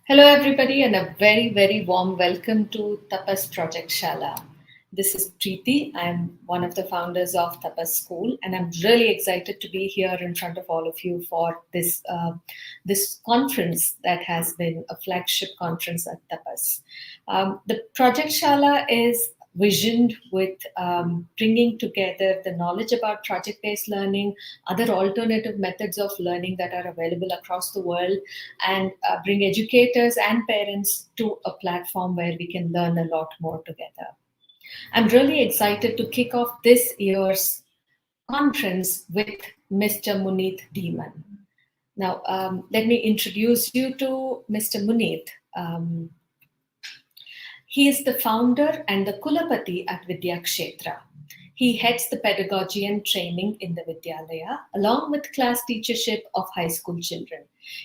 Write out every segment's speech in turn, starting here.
Hello, everybody, and a very, very warm welcome to Tapas Project Shaala. This is Preeti. I'm one of the founders of Tapas School, and I'm really excited to be here in front of all of you for this conference that has been a flagship conference at Tapas. The Project Shaala is visioned with bringing together the knowledge about project-based learning, other alternative methods of learning that are available across the world, and bring educators and parents to a platform where we can learn a lot more together. I'm really excited to kick off this year's conference with Mr. Muneet Deeman. Now, let me introduce you to Mr. Muneet. He is the founder and the Kulapati at Vidyakshetra. He heads the pedagogy and training in the Vidyalaya, along with class teachership of high school children.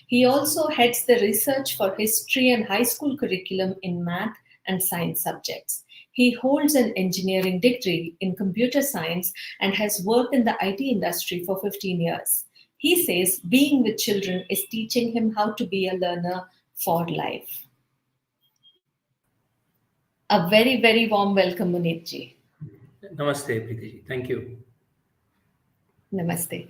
He also heads the research for history and high school curriculum in math and science subjects. He holds an engineering degree in computer science and has worked in the IT industry for 15 years. He says being with children is teaching him how to be a learner for life. A very, very warm welcome, Muneet ji. Namaste, Preeti. Thank you. Namaste.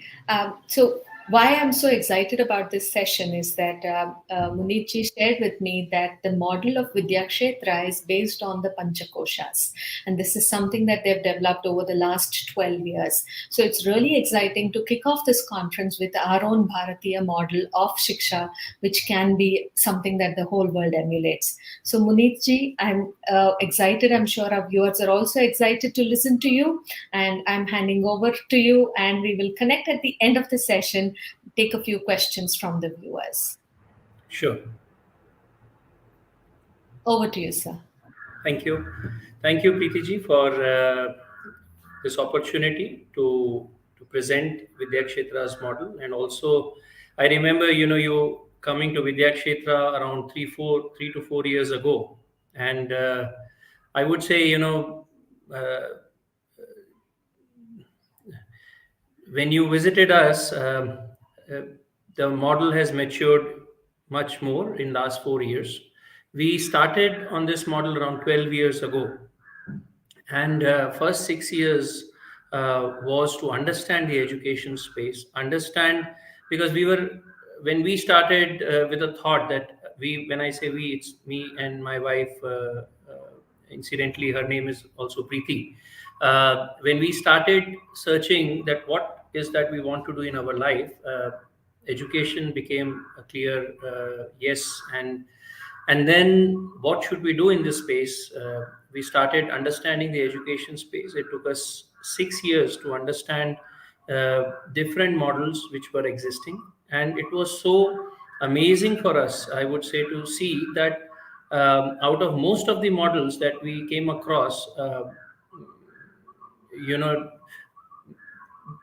So, why I'm so excited about this session is that Muneet ji shared with me that the model of Vidyakshetra is based on the Panchakoshas. And this is something that they've developed over the last 12 years. So, it's really exciting to kick off this conference with our own Bharatiya model of Shiksha, which can be something that the whole world emulates. So, Muneet ji, I'm excited. I'm sure our viewers are also excited to listen to you. And I'm handing over to you, and we will connect at the end of the session, take a few questions from the viewers. Sure. Over to you, sir. Thank you. Thank you, Preeti ji, for this opportunity to present Vidyakshetra's model. And also, I remember, you coming to Vidyakshetra around 3 to 4 years ago. And I would say, when you visited us, uh, the model has matured much more in last 4 years. We started on this model around 12 years ago, and first 6 years was to understand the education space, understand, because we were, when we started with a thought that when I say we, it's me and my wife. Incidentally, her name is also Preeti. When we started searching that what is that we want to do in our life, education became a clear yes. And then what should we do in this space? We started understanding the education space. It took us 6 years to understand different models which were existing, and it was so amazing for us, I would say, to see that out of most of the models that we came across, you know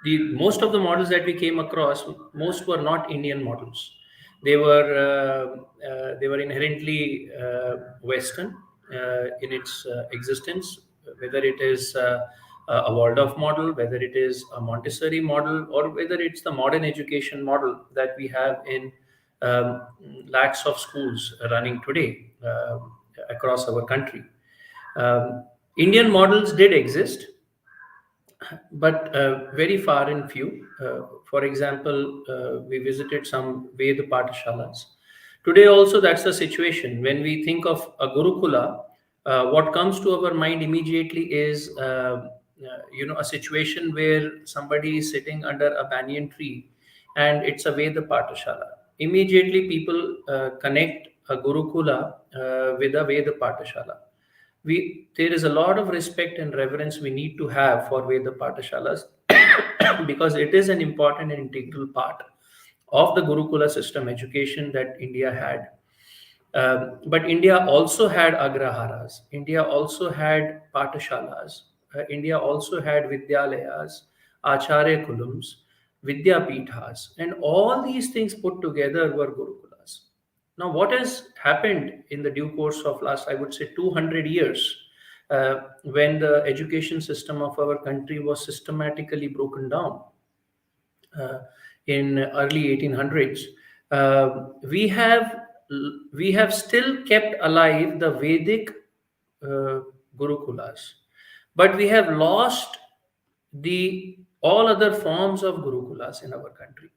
the most of the models that we came across, most were not Indian models. They were inherently Western in its existence, whether it is a Waldorf model, whether it is a Montessori model, or whether it's the modern education model that we have in um, lakhs of schools running today across our country. Um, Indian models did exist, but very far and few. For example, we visited some Ved Pathshalas. Today, also, that's the situation. When we think of a Gurukula, what comes to our mind immediately is, a situation where somebody is sitting under a banyan tree, and it's a Veda Pathshala. Immediately, people connect a Gurukula with a Veda Pathshala. There is a lot of respect and reverence we need to have for Veda Pathshalas because it is an important and integral part of the Gurukula system education that India had. But India also had agraharas. India also had pathshalas. India also had vidyalayas, acharya kulums, vidyapithas, and all these things put together were Gurukulas. Now, what has happened in the due course of last, I would say, 200 years, when the education system of our country was systematically broken down uh, in early 1800s, we have we have still kept alive the Vedic uh, Gurukulas, but we have lost the all other forms of Gurukulas in our country.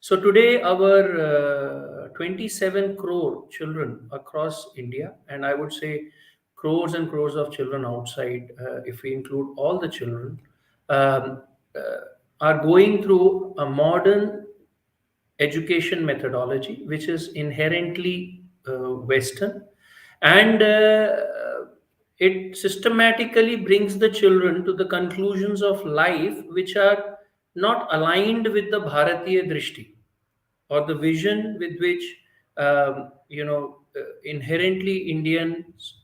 So today, our 27 crore children across India, and I would say crores and crores of children outside, if we include all the children, um, uh, are going through a modern education methodology, which is inherently Western, and it systematically brings the children to the conclusions of life which are not aligned with the Bharatiya Drishti or the vision with which inherently Indians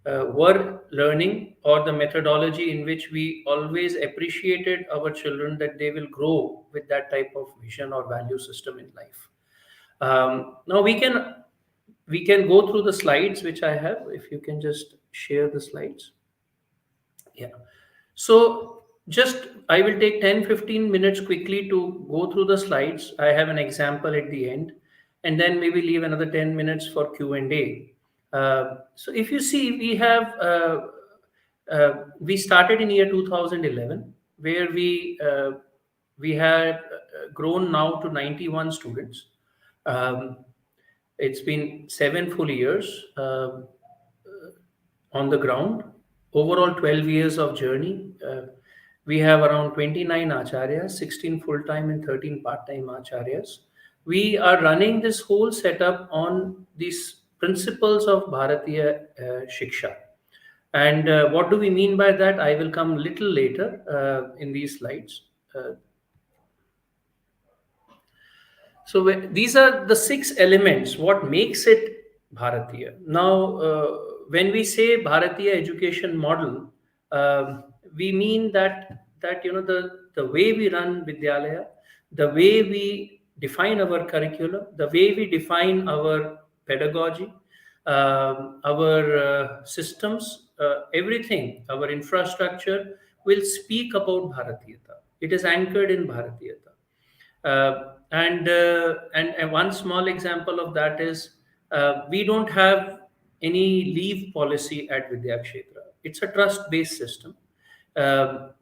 were learning, or the methodology in which we always appreciated our children that they will grow with that type of vision or value system in life. Now we can go through the slides which I have. If you can just share the slides. Yeah. So just I will take 10-15 minutes quickly to go through the slides. I have an example at the end, and then maybe leave another 10 minutes for Q&A. So if you see, we started in year 2011, where we had grown now to 91 students. Um, it's been 7 full years on the ground. Overall, 12 years of journey. We have around 29 acharyas, 16 full time and 13 part time acharyas. We are running this whole setup on these principles of Bharatiya Shiksha. And what do we mean by that? I will come little later in these slides. These are the six elements. What makes it Bharatiya? Now, when we say Bharatiya education model, we mean that the way we run Vidyalaya, the way we define our curriculum, the way we define our pedagogy, our systems, everything, our infrastructure will speak about Bharatiyata. It is anchored in Bharatiyata. And one small example of that is we don't have any leave policy at Vidyakshetra. It's a trust-based system. Um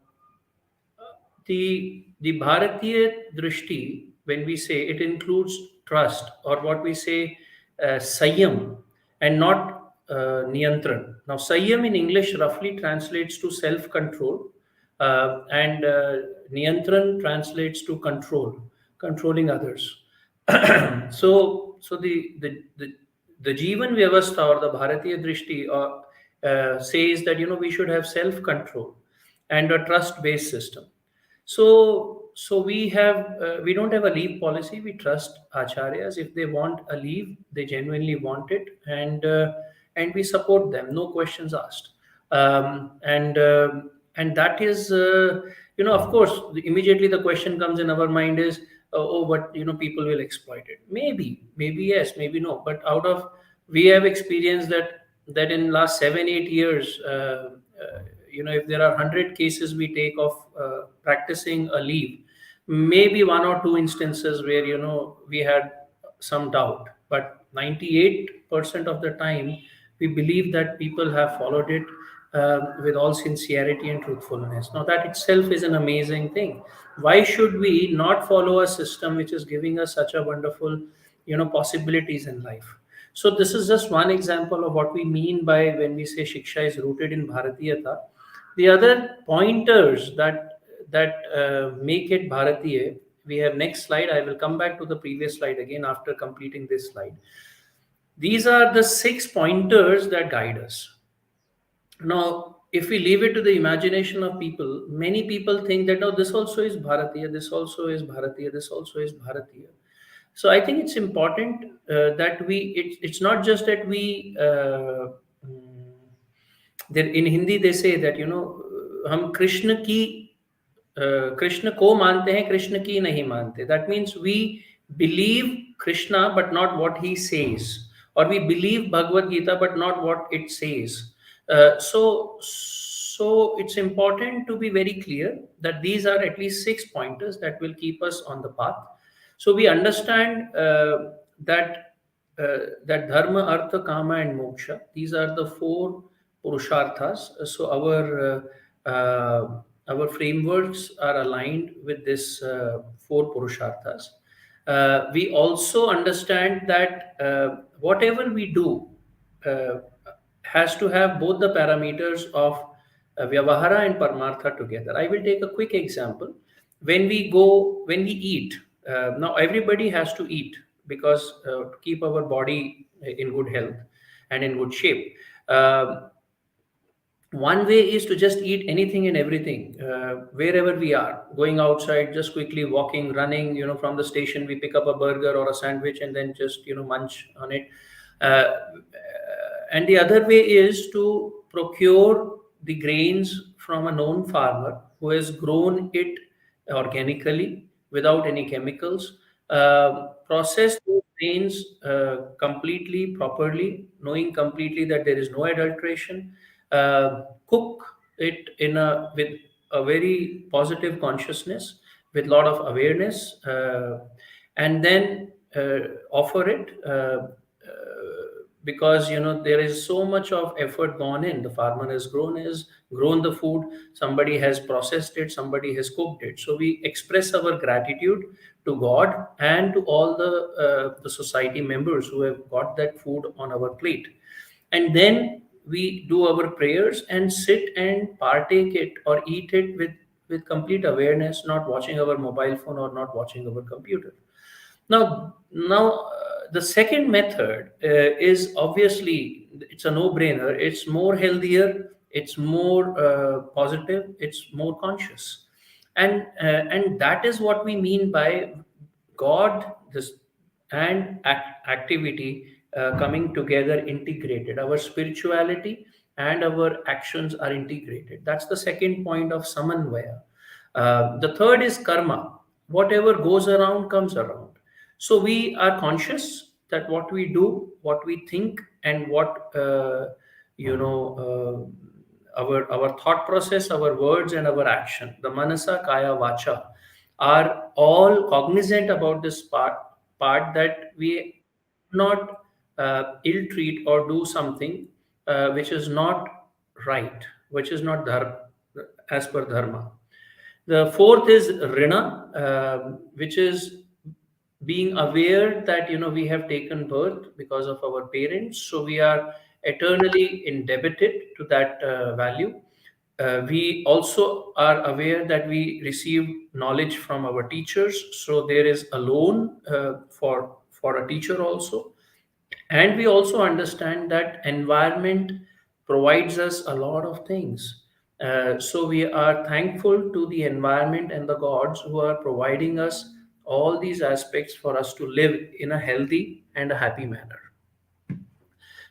the Bharatiya Drishti, when we say it includes trust, or what we say Sanyam, and not Niyantran. Now, Sanyam in English roughly translates to self control, and Niyantran translates to controlling others. So the Jivan Vyavastha, or the Bharatiya Drishti, says that we should have self control and a trust based system. So we don't have a leave policy. We trust acharyas. If they want a leave, they genuinely want it, and we support them, no questions asked. And that is, of course, immediately the question comes in our mind is, oh, but people will exploit it. Maybe yes, maybe no. But we have experienced that in last 7-8 years, if there are 100 cases we take of practicing a leave, maybe one or two instances where we had some doubt, but 98% of the time we believe that people have followed it with all sincerity and truthfulness. Now that itself is an amazing thing. Why should we not follow a system which is giving us such a wonderful possibilities in life? So this is just one example of what we mean by when we say Shiksha is rooted in Bharatiyata. The other pointers that make it Bharatiya, we have next slide. I will come back to the previous slide again after completing this slide. These are the 6 pointers that guide us. Now, if we leave it to the imagination of people, many people think that, oh, this also is Bharatiya, this also is Bharatiya, this also is Bharatiya. So I think it's important that it's not just that we there in Hindi they say that हम कृष्ण को मानते हैं, कृष्ण की नहीं मानते. That means we believe Krishna but not what he says, or we believe Bhagavad Gita but not what it says. So it's important to be very clear that these are at least 6 pointers that will keep us on the path. So we understand that that dharma, artha, kama, and moksha. These are the four purusharthas. So our frameworks are aligned with this four purusharthas. We also understand that whatever we do uh, has to have both the parameters of Vyavahara and Paramartha together. I will take a quick example. When we eat, now everybody has to eat because to keep our body in good health and in good shape. One way is to just eat anything and everything wherever we are, going outside, just quickly walking, running, from the station we pick up a burger or a sandwich and then just munch on it. And the other way is to procure the grains from a known farmer who has grown it organically without any chemicals, process those grains completely properly, knowing completely that there is no adulteration, cook it in a with a very positive consciousness, with lot of awareness, and then offer it. Because there is so much of effort gone in. The farmer has grown the food, somebody has processed it, somebody has cooked it. So we express our gratitude to God and to all the society members who have got that food on our plate. And then we do our prayers and sit and partake it or eat it with complete awareness, not watching our mobile phone or not watching our computer. Now, the second method is obviously, it's a no-brainer. It's more healthier. It's more positive. It's more conscious, and that is what we mean by God, this and activity coming together, integrated. Our spirituality and our actions are integrated. That's the second point of samanvaya. The third is karma. Whatever goes around comes around. So we are conscious that what we do, what we think, and what our thought process, our words, and our action, the manasa, kaya, vacha, are all cognizant about this part that we not ill treat or do something which is not right, which is not as per dharma. The fourth is rina, which is being aware that we have taken birth because of our parents, so we are eternally indebted to that value. We also are aware that we receive knowledge from our teachers, so there is a loan for a teacher also. And we also understand that environment provides us a lot of things. So we are thankful to the environment and the gods who are providing us all these aspects for us to live in a healthy and a happy manner.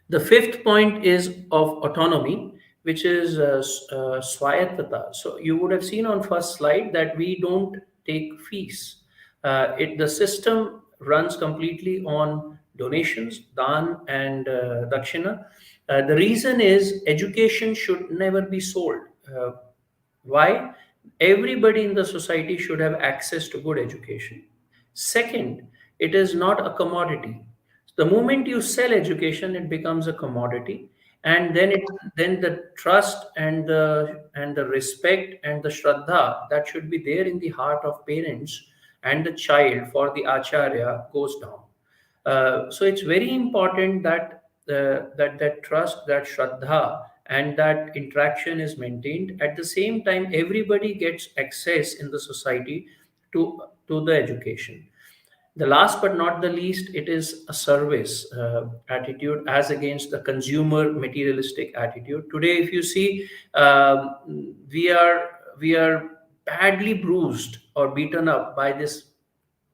The fifth point is of autonomy, which is swayatata. So you would have seen on first slide that we don't take fees. The system runs completely on donations, dan and dakshina. The reason is education should never be sold. Why? Everybody in the society should have access to good education. Second, it is not a commodity. The moment you sell education, it becomes a commodity, and then the trust and the respect and the shraddha that should be there in the heart of parents and the child for the acharya goes down. So it's very important that that trust, that shraddha, and that interaction is maintained. At the same time, everybody gets access in the society to the education. The last but not the least, it is a service attitude as against the consumer materialistic attitude. Today, if you see, we are badly bruised or beaten up by this,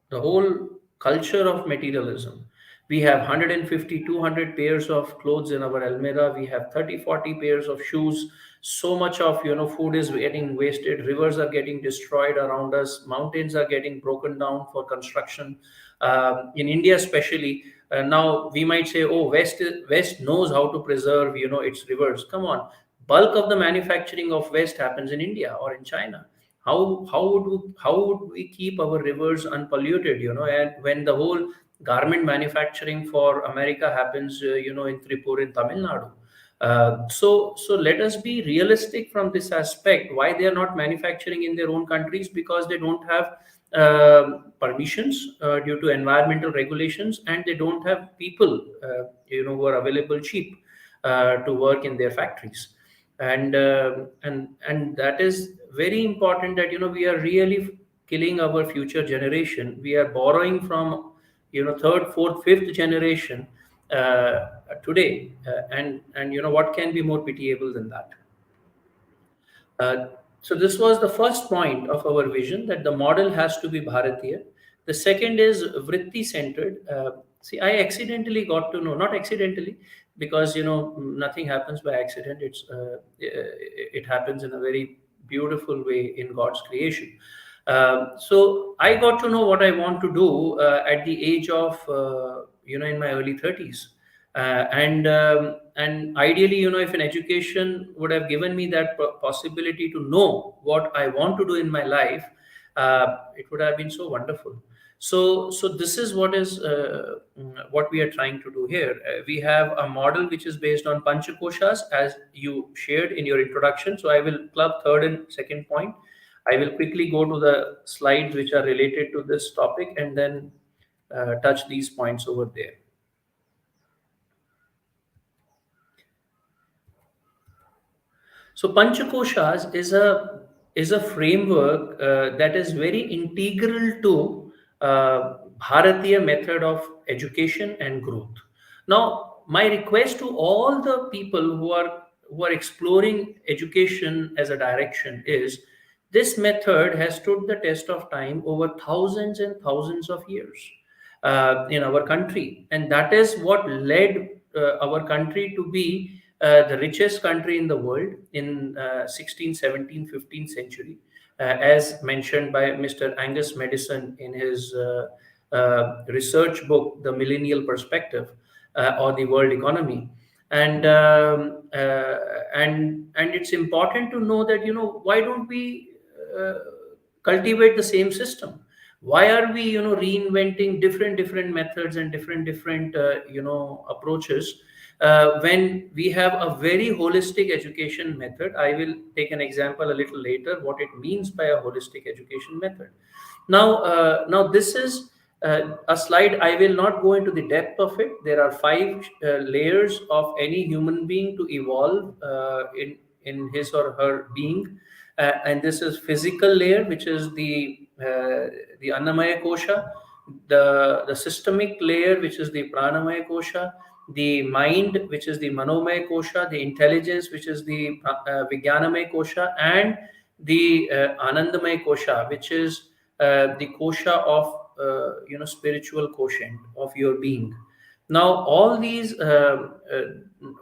the whole culture of materialism. We have 150, 200 pairs of clothes in our almirah. We have 30, 40 pairs of shoes. So much of food is getting wasted. Rivers are getting destroyed around us. Mountains are getting broken down for construction. In India, especially, now we might say, "Oh, West knows how to preserve its rivers." Come on, bulk of the manufacturing of West happens in India or in China. How would we keep our rivers unpolluted, and when the whole garment manufacturing for America happens, in Tripur in Tamil Nadu. So let us be realistic from this aspect. Why they are not manufacturing in their own countries? Because they don't have permissions due to environmental regulations, and they don't have people, who are available cheap to work in their factories. And that is very important, that we are really killing our future generation. We are borrowing from third, fourth, fifth generation today, and what can be more pitiable than that? uh, so this was the first point of our vision, that the model has to be Bharatiya. The second is vritti centered. See, I accidentally got to know, not accidentally, because nothing happens by accident. It happens in a very beautiful way in God's creation. So I got to know what I want to do at the age of in my early 30s. And ideally, if an education would have given me that possibility to know what I want to do in my life, it would have been so wonderful. So this is what we are trying to do here. We have a model which is based on panchakoshas, as you shared in your introduction. So I will club third and second point. I will quickly go to the slides which are related to this topic, and then touch these points over there. So Panchakoshas is a framework that is very integral to Bharatiya method of education and growth. Now, my request to all the people who are exploring education as a direction is, this method has stood the test of time over thousands and thousands of years in our country, and that is what led our country to be the richest country in the world in 16th, 17th, 15th century, as mentioned by Mr. Angus Madison in his research book, The Millennial Perspective, or the World Economy. And it's important to know that, why don't we uh, cultivate the same system? Why are we reinventing different methods and different approaches, when we have a very holistic education method? I will take an example a little later what it means by a holistic education method. Now this is a slide. I will not go into the depth of it. There are five layers of any human being to evolve in his or her being, and this is physical layer, which is the Annamaya Kosha, the systemic layer, which is the Pranamaya Kosha, the mind, which is the Manomaya Kosha, the intelligence, which is the Vijnanamaya Kosha, and the Anandamaya Kosha, which is the kosha of spiritual quotient of your being. Now all these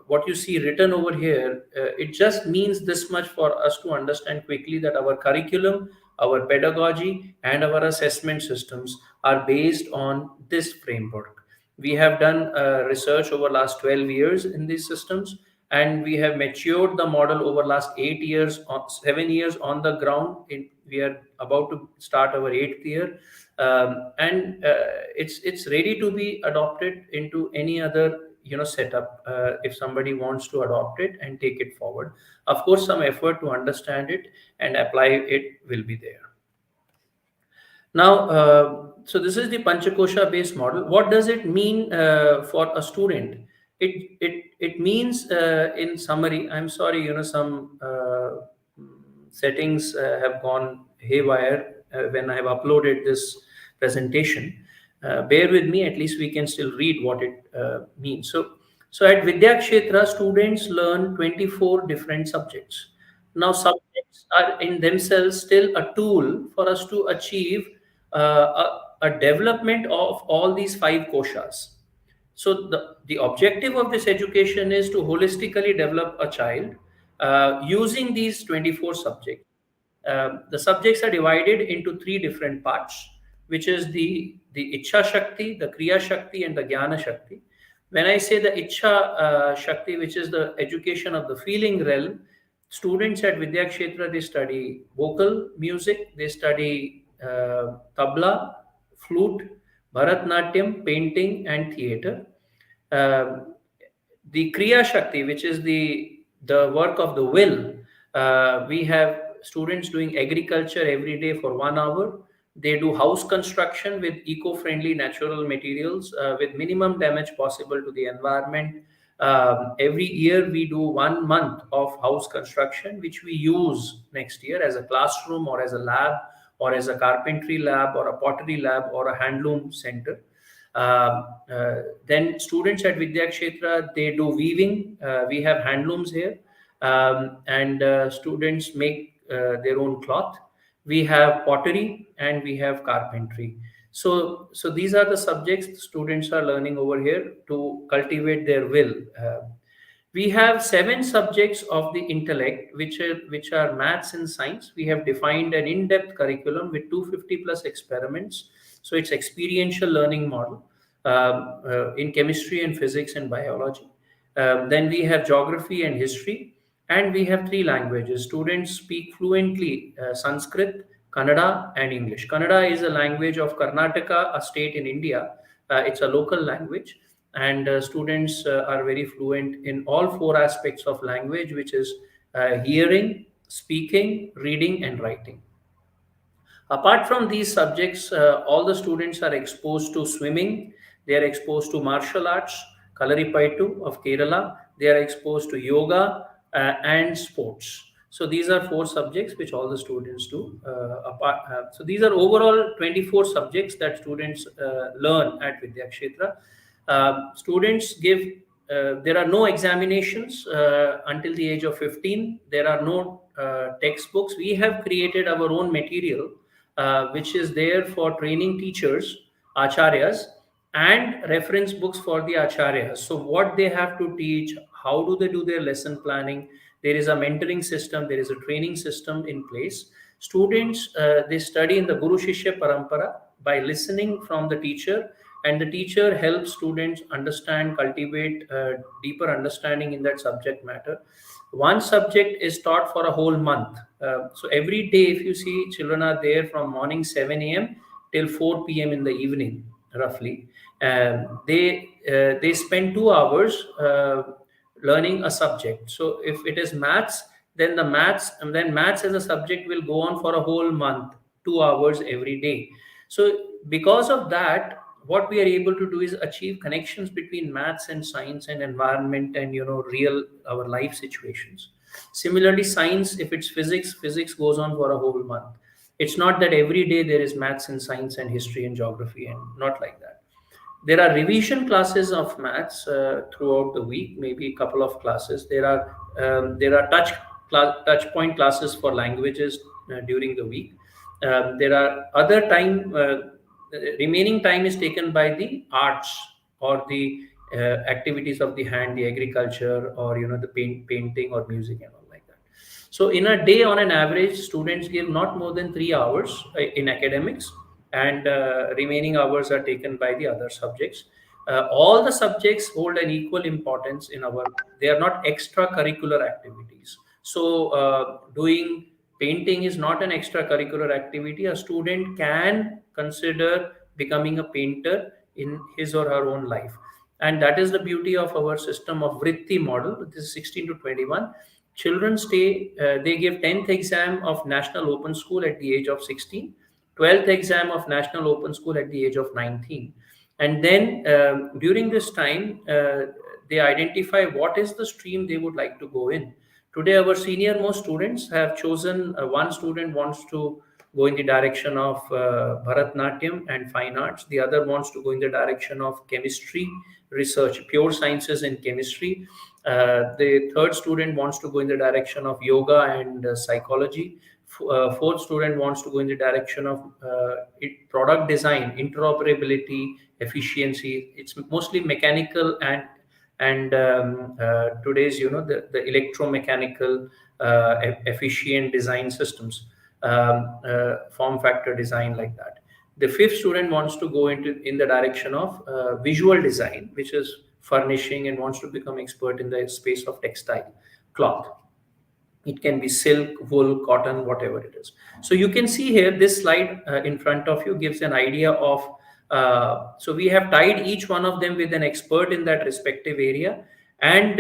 what you see written over here, it just means this much for us to understand quickly, that our curriculum, our pedagogy, and our assessment systems are based on this framework. We have done research over last 12 years in these systems, and we have matured the model over last 8 years, 7 years on the ground. We are about to start our eighth year, and it's ready to be adopted into any other setup, if somebody wants to adopt it and take it forward. Of course, some effort to understand it and apply it will be there. Now, so this is the Panchakosha based model. What does it mean for a student? It means, in summary, I'm sorry, some settings have gone haywire when I have uploaded this presentation. Bear with me, at least we can still read what it means. So at Vidyakshetra, students learn 24 different subjects. Now, subjects are in themselves still a tool for us to achieve a development of all these five koshas. So the objective of this education is to holistically develop a child using these 24 subjects. The subjects are divided into three different parts, which is the Ichha Shakti, the Kriya Shakti, and the Jnana Shakti. When I say the Ichha Shakti, which is the education of the feeling realm, students at Vidyakshetra, they study vocal music, they study tabla, flute, Bharatnatyam, painting, and theatre. Um, the Kriya Shakti, which is the work of the will, we have students doing agriculture every day for 1 hour. They do house construction with eco-friendly natural materials with minimum damage possible to the environment. Every year we do 1 month of house construction, which we use next year as a classroom or as a lab or as a carpentry lab or a pottery lab or a handloom center. Then students at Vidyakshetra, they do weaving. We have handlooms here, and students make their own cloth. We have pottery and we have carpentry. So these are the subjects students are learning over here to cultivate their will. We have 7 subjects of the intellect, which are maths and science. We have defined an in-depth curriculum with 250 plus experiments. So it's experiential learning model in chemistry and physics and biology. Then we have geography and history, and we have 3 languages. Students speak fluently Sanskrit, Kannada, and English. Kannada is a language of Karnataka, a state in India. It's a local language, and students are very fluent in all 4 aspects of language, which is hearing, speaking, reading, and writing. Apart from these subjects, all the students are exposed to swimming, they are exposed to martial arts, Kalaripaitu of Kerala, they are exposed to yoga and sports. So these are 4 subjects which all the students do. So these are overall 24 subjects that students learn at Vidyakshetra. Students give there are no examinations until the age of 15. There are no textbooks. We have created our own material, which is there for training teachers, acharyas, and reference books for the acharyas. So, what they have to teach, how do they do their lesson planning? There is a mentoring system, there is a training system in place. Students, they study in the Guru Shishya Parampara by listening from the teacher, and the teacher helps students understand, cultivate deeper understanding in that subject matter. One subject is taught for a whole month. So every day, if you see, children are there from morning 7 a.m. till 4 p.m. in the evening, roughly. They spend 2 hours learning a subject. So if it is maths, then maths as a subject will go on for a whole month, 2 hours every day. So because of that, what we are able to do is achieve connections between maths and science and environment and real our life situations. Similarly, science, if it's physics, physics goes on for a whole month. It's not that every day there is maths and science and history and geography, and not like that. There are revision classes of maths throughout the week, maybe a couple of classes. There are touch point classes for languages during the week. There are other time remaining time is taken by the arts or the activities of the hand, the agriculture, or the painting or music and all like that. So in a day, on an average, students give not more than 3 hours in academics, and remaining hours are taken by the other subjects. All the subjects hold an equal importance in our. They are not extracurricular activities. So doing painting is not an extracurricular activity. A student can consider becoming a painter in his or her own life, and that is the beauty of our system of vritti model. This is 16 to 21. Children stay. They give 10th exam of national open school at the age of 16, 12th exam of national open school at the age of 19, and then during this time they identify what is the stream they would like to go in. Today our senior most students have chosen, one student wants to go in the direction of Bharatnatyam and fine arts, the other wants to go in the direction of chemistry research, pure sciences in chemistry. The third student wants to go in the direction of yoga and psychology. Fourth student wants to go in the direction of product design, interoperability, efficiency. It's mostly mechanical and today's the electromechanical efficient design systems, form factor design, like that. The fifth student wants to go in the direction of visual design, which is furnishing, and wants to become expert in the space of textile, cloth. It can be silk, wool, cotton, whatever it is. So you can see here, this slide in front of you gives an idea of So we have tied each one of them with an expert in that respective area, and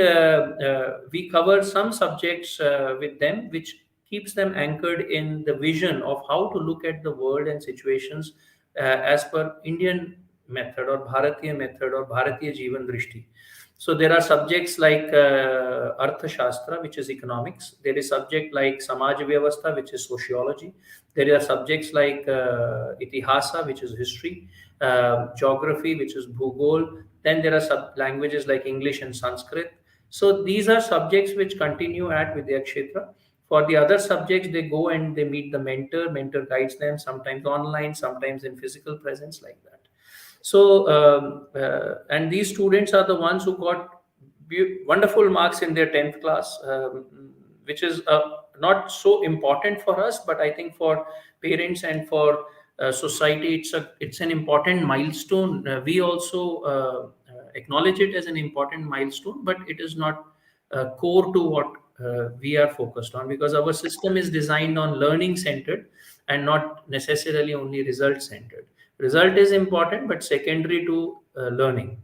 we cover some subjects with them, which keeps them anchored in the vision of how to look at the world and situations as per Indian method or Bharatiya method or Bharatiya Jivan Drishti. So there are subjects like Artha Shastra, which is economics. There is subject like Samaj Vyavastha, which is sociology. There are subjects like Itihasa, which is history, geography, which is Bhugol. Then there are sub languages like English and Sanskrit. So these are subjects which continue at Vidyakshetra. For the other subjects, they go and they meet the mentor. Mentor guides them, sometimes online, sometimes in physical presence, like that. So, and these students are the ones who got wonderful marks in their 10th class, which is not so important for us, but I think for parents and for society, it's an important milestone. We also acknowledge it as an important milestone, but it is not core to what we are focused on, because our system is designed on learning centered and not necessarily only result centered. Result is important, but secondary to learning.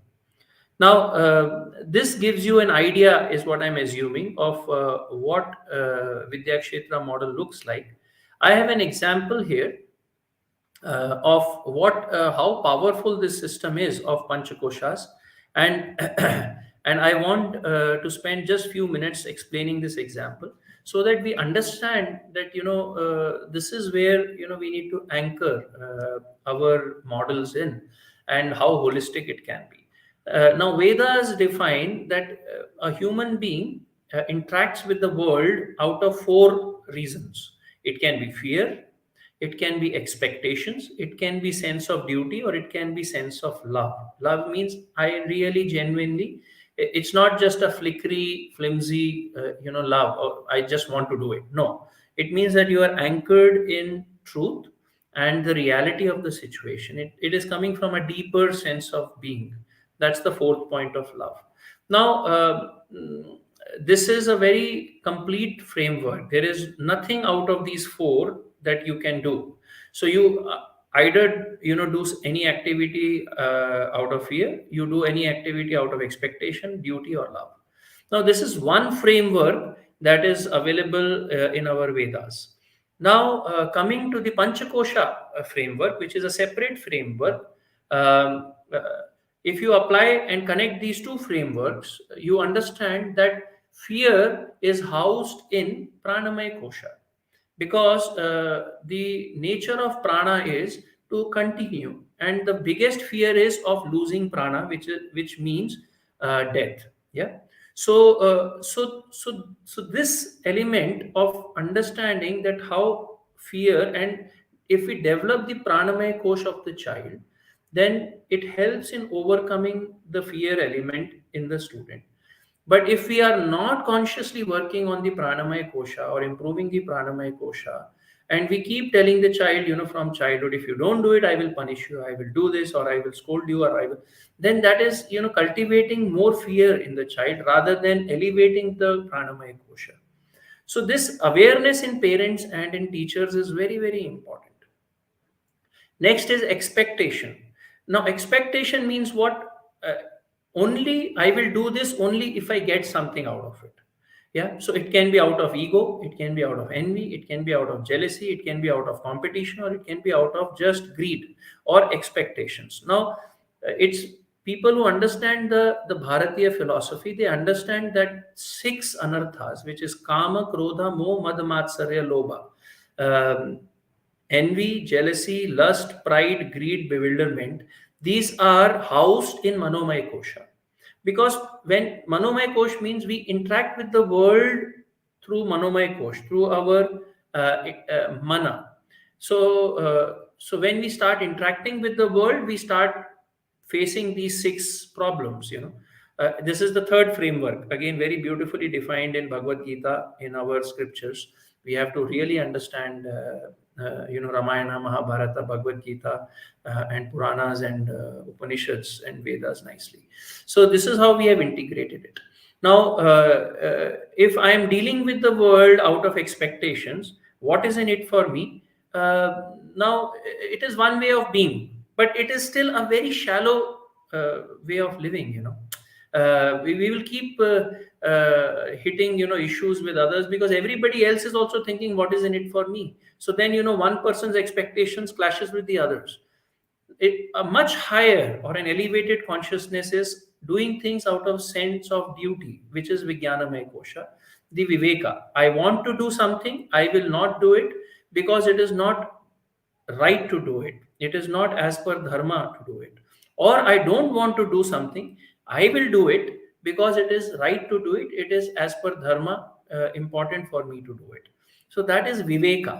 Now, this gives you an idea, is what I'm assuming, of what Vidyakshetra model looks like. I have an example here of what how powerful this system is of panchakoshas, and and I want to spend just few minutes explaining this example, so that we understand that this is where we need to anchor our models in, and how holistic it can be. Now Vedas define that a human being interacts with the world out of four reasons. It can be fear, it can be expectations, it can be sense of duty, or it can be sense of love. Love means I really genuinely, it's not just a flickery flimsy love, or I just want to do it. No, it means that you are anchored in truth and the reality of the situation. It is coming from a deeper sense of being. That's the fourth point of love. Now, this is a very complete framework. There is nothing out of these four that you can do. So you either do any activity out of fear, you do any activity out of expectation, duty, or love. Now this is one framework that is available in our Vedas. Now coming to the Panchakosha framework, which is a separate framework. If you apply and connect these two frameworks, you understand that fear is housed in Pranamaya Kosha, because the nature of prana is to continue, and the biggest fear is of losing prana, which means death. Yeah. So so this element of understanding that how fear, and if we develop the pranamaya kosh of the child, then it helps in overcoming the fear element in the student. But if we are not consciously working on the pranamaya kosha or improving the pranamaya kosha, and we keep telling the child, from childhood, if you don't do it, I will punish you, I will do this, or I will scold you, or I will, then that is, cultivating more fear in the child rather than elevating the pranamaya kosha. So this awareness in parents and in teachers is very, very important. Next is expectation. Now, expectation means what? Only I will do this only if I get something out of it. Yeah. So it can be out of ego, it can be out of envy, it can be out of jealousy, it can be out of competition, or it can be out of just greed or expectations. Now, it's people who understand the Bharatiya philosophy, they understand that six anarthas, which is kama, krodha, moh, mad, matsarya, lobha. Um, Envy, jealousy, lust, pride, greed, bewilderment, these are housed in Manomaya Kosha. Because when Manomaya Kosh means we interact with the world through Manomaya Kosh, through our mana. So when we start interacting with the world, we start facing these six problems. This is the third framework, again very beautifully defined in Bhagavad Gita, in our scriptures. We have to really understand Ramayana, Mahabharata, Bhagavad Gita, and Puranas and Upanishads and Vedas nicely. So this is how we have integrated it. Now, if I am dealing with the world out of expectations, what is in it for me? Now, it is one way of being, but it is still a very shallow way of living. We will keep hitting issues with others, because everybody else is also thinking what is in it for me. So then one person's expectations clashes with the others. A much higher or an elevated consciousness is doing things out of sense of duty, which is Vijnanamaya Kosha, the Viveka. I want to do something, I will not do it because it is not right to do it. It is not as per dharma to do it. Or I don't want to do something, I will do it because it is right to do it. It is as per dharma, important for me to do it. So that is viveka.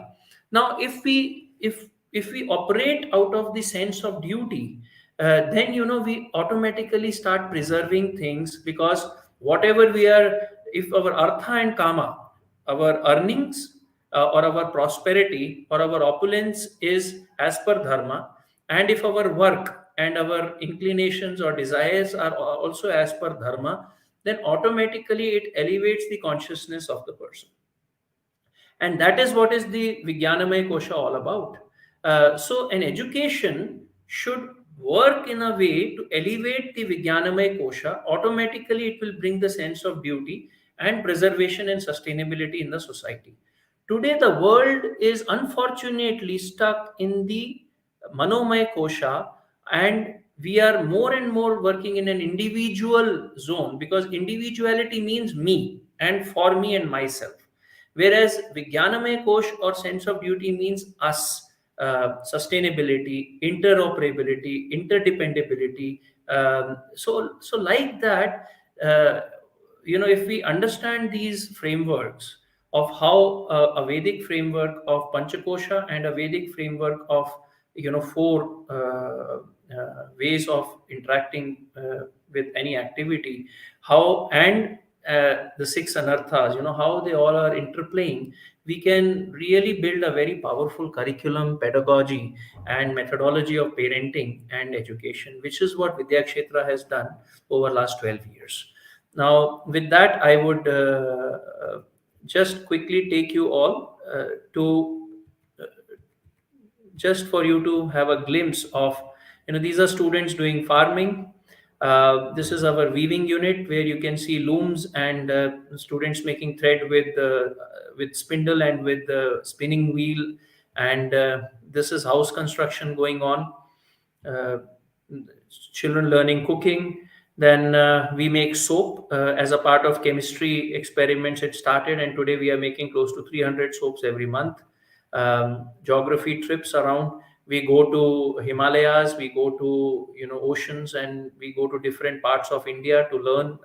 Now, if we operate out of the sense of duty, then we automatically start preserving things, because whatever we are, if our artha and kama, our earnings, or our prosperity or our opulence is as per dharma, and if our work and our inclinations or desires are also as per dharma, then automatically it elevates the consciousness of the person. And that is what is the Vijnanamaya Kosha all about. So an education should work in a way to elevate the Vijnanamaya Kosha. Automatically it will bring the sense of duty and preservation and sustainability in the society. Today the world is unfortunately stuck in the Manomaya Kosha, and we are more and more working in an individual zone, because individuality means me and for me and myself. Whereas Vijnanamaya Kosh or sense of duty means us, sustainability, interoperability, interdependability. So like that, uh, if we understand these frameworks of how a Vedic framework of Panchakosha and a Vedic framework of four ways of interacting with any activity, how and the six anarthas, how they all are interplaying, we can really build a very powerful curriculum, pedagogy, and methodology of parenting and education, which is what Vidyakshetra has done over last 12 years. Now, with that, I would just quickly take you all to just for you to have a glimpse of, these are students doing farming. This is our weaving unit, where you can see looms and students making thread with spindle and with the spinning wheel. And this is house construction going on. uh, Children learning cooking. Then we make soap as a part of chemistry experiments. It started, and today we are making close to 300 soaps every month. Geography trips around. We go to Himalayas, we go to oceans, and we go to different parts of India to learn,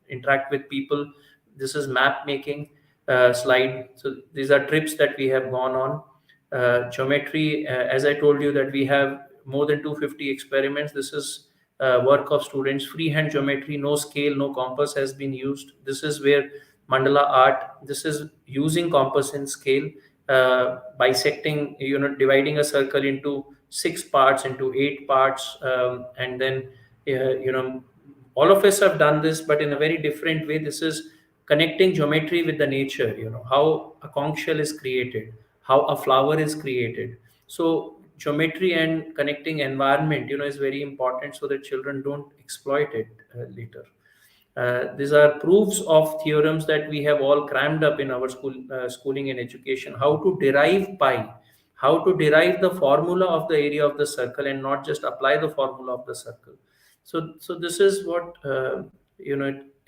interact with people. This is map making slide. So these are trips that we have gone on. Geometry, as I told you, that we have more than 250 experiments. This is work of students. Freehand geometry, no scale, no compass has been used. This is where mandala art, this is using compass and scale, bisecting, dividing a circle into 6 parts, into 8 parts, and then all of us have done this, but in a very different way. This is connecting geometry with the nature, how a conch shell is created, how a flower is created. So geometry and connecting environment, is very important, so that children don't exploit it later. These are proofs of theorems that we have all crammed up in our schooling and education. How to derive pi, how to derive the formula of the area of the circle, and not just apply the formula of the circle. So this is what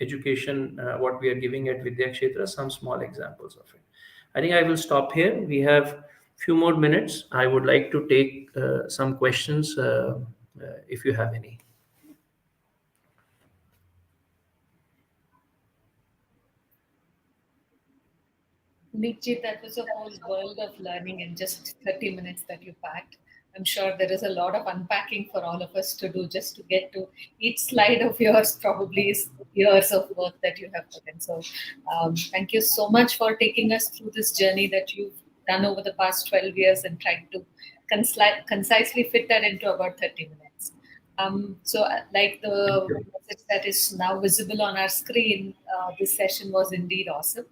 education, what we are giving at Vidyakshetra. Some small examples of it. I think I will stop here. We have few more minutes. I would like to take some questions, if you have any. Nikji, that was a whole world of learning in just 30 minutes that you packed. I'm sure there is a lot of unpacking for all of us to do just to get to each slide of yours, probably is years of work that you have put in. So, thank you so much for taking us through this journey that you've done over the past 12 years and trying to concisely fit that into about 30 minutes. Like Thank the you. message that is now visible on our screen, this session was indeed awesome.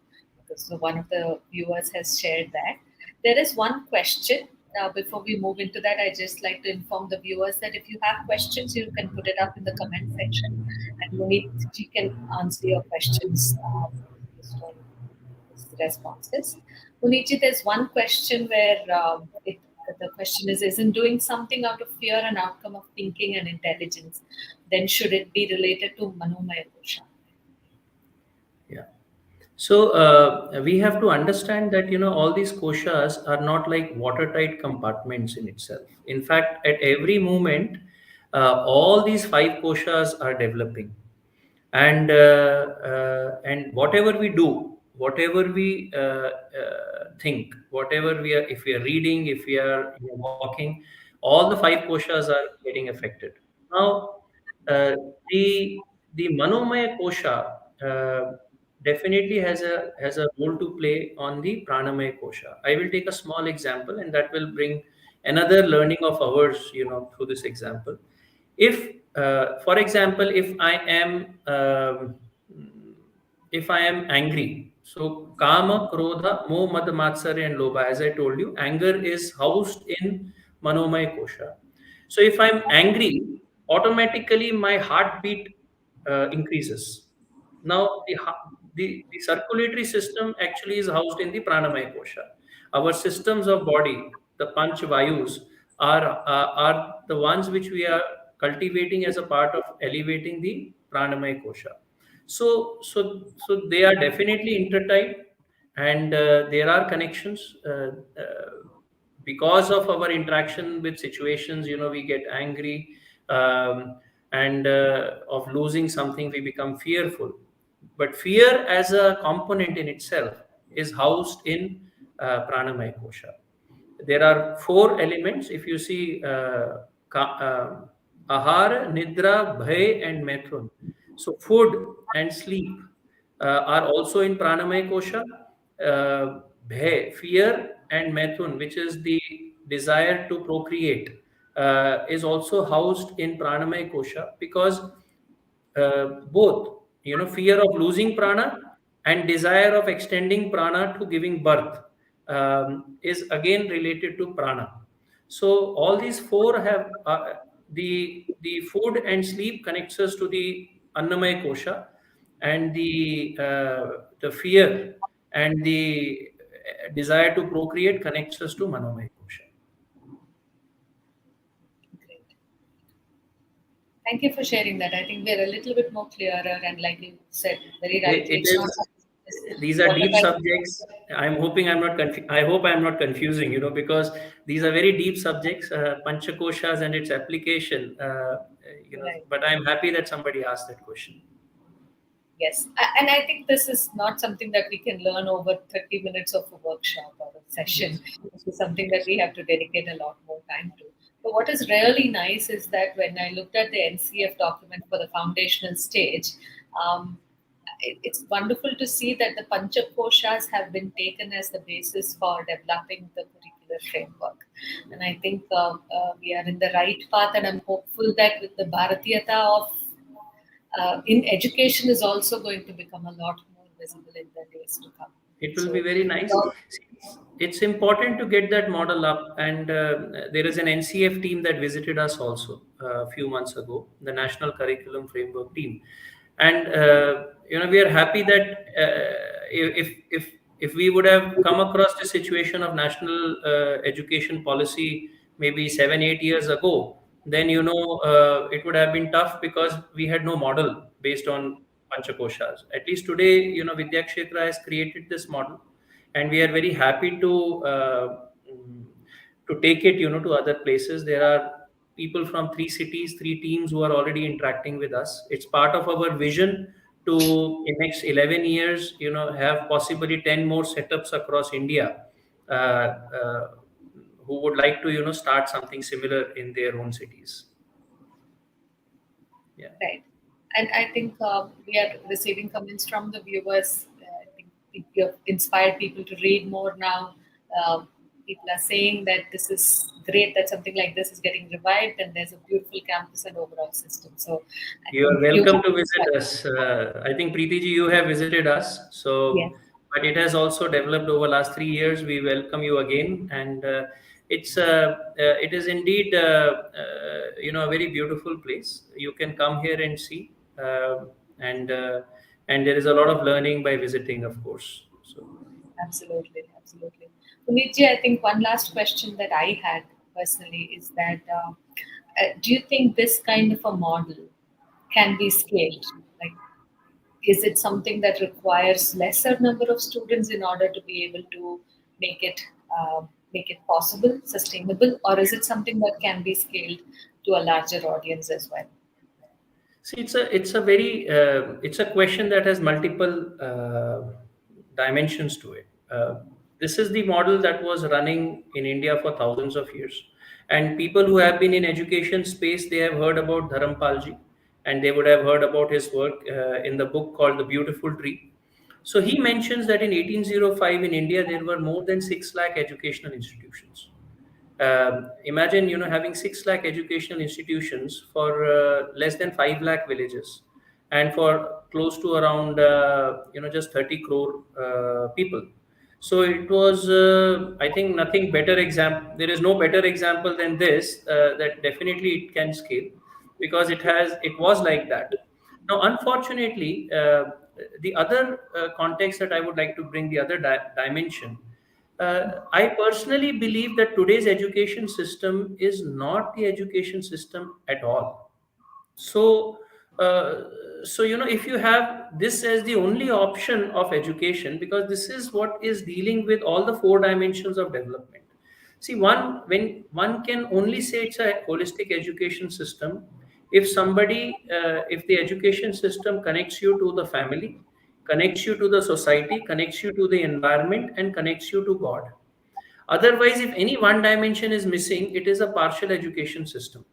So one of the viewers has shared that. There is one question Now, before we move into that, I just like to inform the viewers that if you have questions, you can put it up in the comment section, and Munit ji can answer your questions based on his responses. Munit ji, there's one question where the question is: isn't doing something out of fear an outcome of thinking and intelligence? Then should it be related to Manomaya Kosha? Yeah. So we have to understand that all these koshas are not like watertight compartments in itself. In fact, at every moment, all these five koshas are developing, and whatever we do, whatever we think, whatever we are, if we are reading, if we are walking, all the five koshas are getting affected. Now, uh, the manomaya kosha definitely has a role to play on the pranamaya kosha. I will take a small example, and that will bring another learning of ours, through this example. If For example, if I am angry, so kama, krodha, moh, mad, matsarya, and lobha, as I told you, anger is housed in manomaya kosha. So if I'm angry, automatically my heartbeat increases. Now the circulatory system actually is housed in the pranamaya kosha. Our systems of body, the panch vayus, are the ones which we are cultivating as a part of elevating the pranamaya kosha. So they are definitely intertied, and there are connections. Because of our interaction with situations, we get angry, and of losing something, we become fearful. But fear as a component in itself is housed in pranamaya kosha. There are four elements. If you see, ahara, nidra, bhay, and methun. So food and sleep are also in pranamaya kosha. Bhay, fear, and methun, which is the desire to procreate, is also housed in pranamaya kosha, because both, fear of losing prana and desire of extending prana to giving birth, is again related to prana. So all these four have, the food and sleep connects us to the annamaya kosha, and the fear and the desire to procreate connects us to manomaya kosha. Great. Thank you for sharing that. I think we're a little bit more clearer, and like you said very rightly, It it's not is. just These are deep watertight. subjects. I hope I'm not confusing, because these are very deep subjects, panchakoshas and its application. Right. But I'm happy that somebody asked that question. Yes, and I think this is not something that we can learn over 30 minutes of a workshop or a session. Yes. This is something that Yes. we have to dedicate a lot more time to. But what is really nice is that when I looked at the NCF document for the foundational stage, um, it's wonderful to see that the Panchakoshas have been taken as the basis for developing the curricular framework. And I think we are in the right path, and I'm hopeful that with the Bharatiyata of in education is also going to become a lot more visible in the days to come. It will be So, very nice. See, it's important to get that model up, and there is an NCF team that visited us also a few months ago, the National Curriculum Framework team, and we are happy that if we would have come across the situation of national education policy maybe 7-8 years ago, then it would have been tough, because we had no model based on panchakoshas. At least today, Vidyakshetra has created this model, and we are very happy mm, to take it, to other places. There are people from 3 cities, 3 teams who are already interacting with us. It's part of our vision to, in next 11 years, have possibly 10 more setups across India, uh, uh, who would like to, start something similar in their own cities. Yeah. right. And I think we are receiving comments from the viewers. I think you have inspired people to read more now. People are saying that this is great, that something like this is getting revived, and there's a beautiful campus and overall system. So I You are think you welcome have to visit inspired. us. I think Preeti ji, you have visited us. Yes. So, but it has also developed over last 3 years. We welcome you again, and it is indeed a very beautiful place. You can come here and see, and and there is a lot of learning by visiting, of course. So. Absolutely, absolutely. Punitji, I think one last question that I had personally is that do you think this kind of a model can be scaled? Like, is it something that requires lesser number of students in order to be able to make it make it possible, sustainable, or is it something that can be scaled to a larger audience as well? See, it's a question that has multiple dimensions to it. This is the model that was running in India for thousands of years, and people who have been in education space, they have heard about Dharampalji, and they would have heard about his work in the book called The Beautiful Tree. So he mentions that in 1805 in India there were more than 6 lakh educational institutions. Imagine, having 6 lakh educational institutions for less than 5 lakh villages, and for close to around just 30 crore people. So it was, I think, nothing better example. There is no better example than this, that definitely it can scale, because it was like that. Now, unfortunately, the other context that I would like to bring, the other dimension, I personally believe that today's education system is not the education system at all. So, uh, if you have this as the only option of education, because this is what is dealing with all the four dimensions of development. See, when one can only say it's a holistic education system, if the education system connects you to the family, connects you to the society, connects you to the environment, and connects you to God. Otherwise, if any one dimension is missing, it is a partial education system.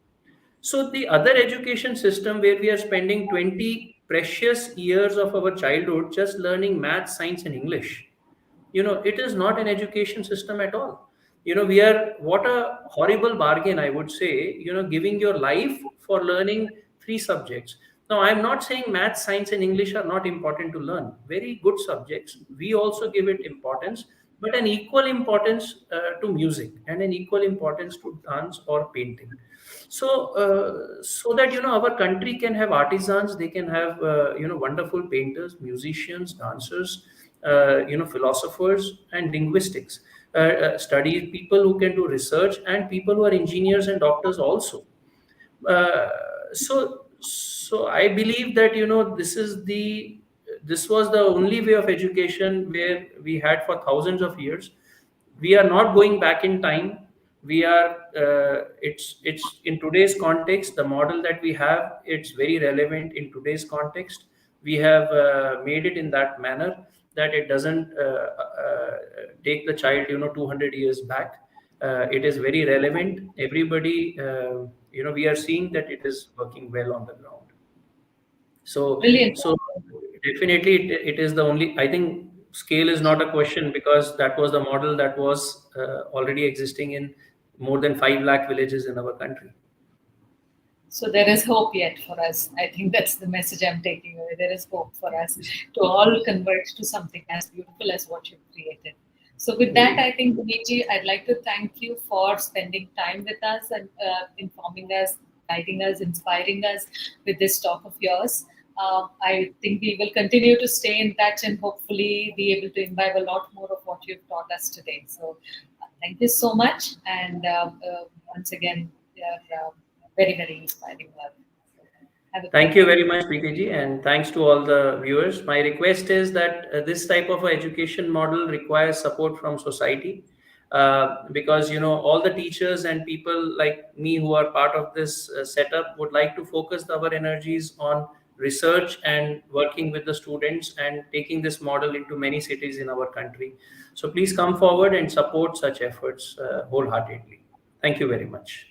So the other education system, where we are spending 20 precious years of our childhood just learning math, science, and English, it is not an education system at all. We are, what a horrible bargain, I would say, giving your life for learning three subjects. Now, I'm not saying math, science, and English are not important to learn. Very good subjects. We also give it importance, but an equal importance to music, and an equal importance to dance or painting. So that our country can have artisans, they can have wonderful painters, musicians, dancers, philosophers, and linguistics, study people who can do research, and people who are engineers and doctors also. So I believe that this was the only way of education where we had for thousands of years. We are not going back in time. We are it's in today's context, the model that we have, it's very relevant in today's context. We have made it in that manner that it doesn't take the child 200 years back. It is very relevant. Everybody, we are seeing that it is working well on the ground. Brilliant. So definitely it is the only, I think scale is not a question, because that was the model that was already existing in more than 5 lakh villages in our country. So there is hope yet for us. I think that's the message I'm taking away. There is hope for us to all converge to something as beautiful as what you've created. So with that, I think, Puniji, I'd like to thank you for spending time with us and informing us, guiding us, inspiring us with this talk of yours. I think we will continue to stay in touch and hopefully be able to imbibe a lot more of what you've taught us today. So thank you so much. And once again, you're very, very inspiring love. Have a Thank great you day. very much, PKG, and thanks to all the viewers. My request is that this type of a education model requires support from society, because all the teachers and people like me who are part of this setup would like to focus our energies on research and working with the students and taking this model into many cities in our country. So please come forward and support such efforts wholeheartedly. Thank you very much.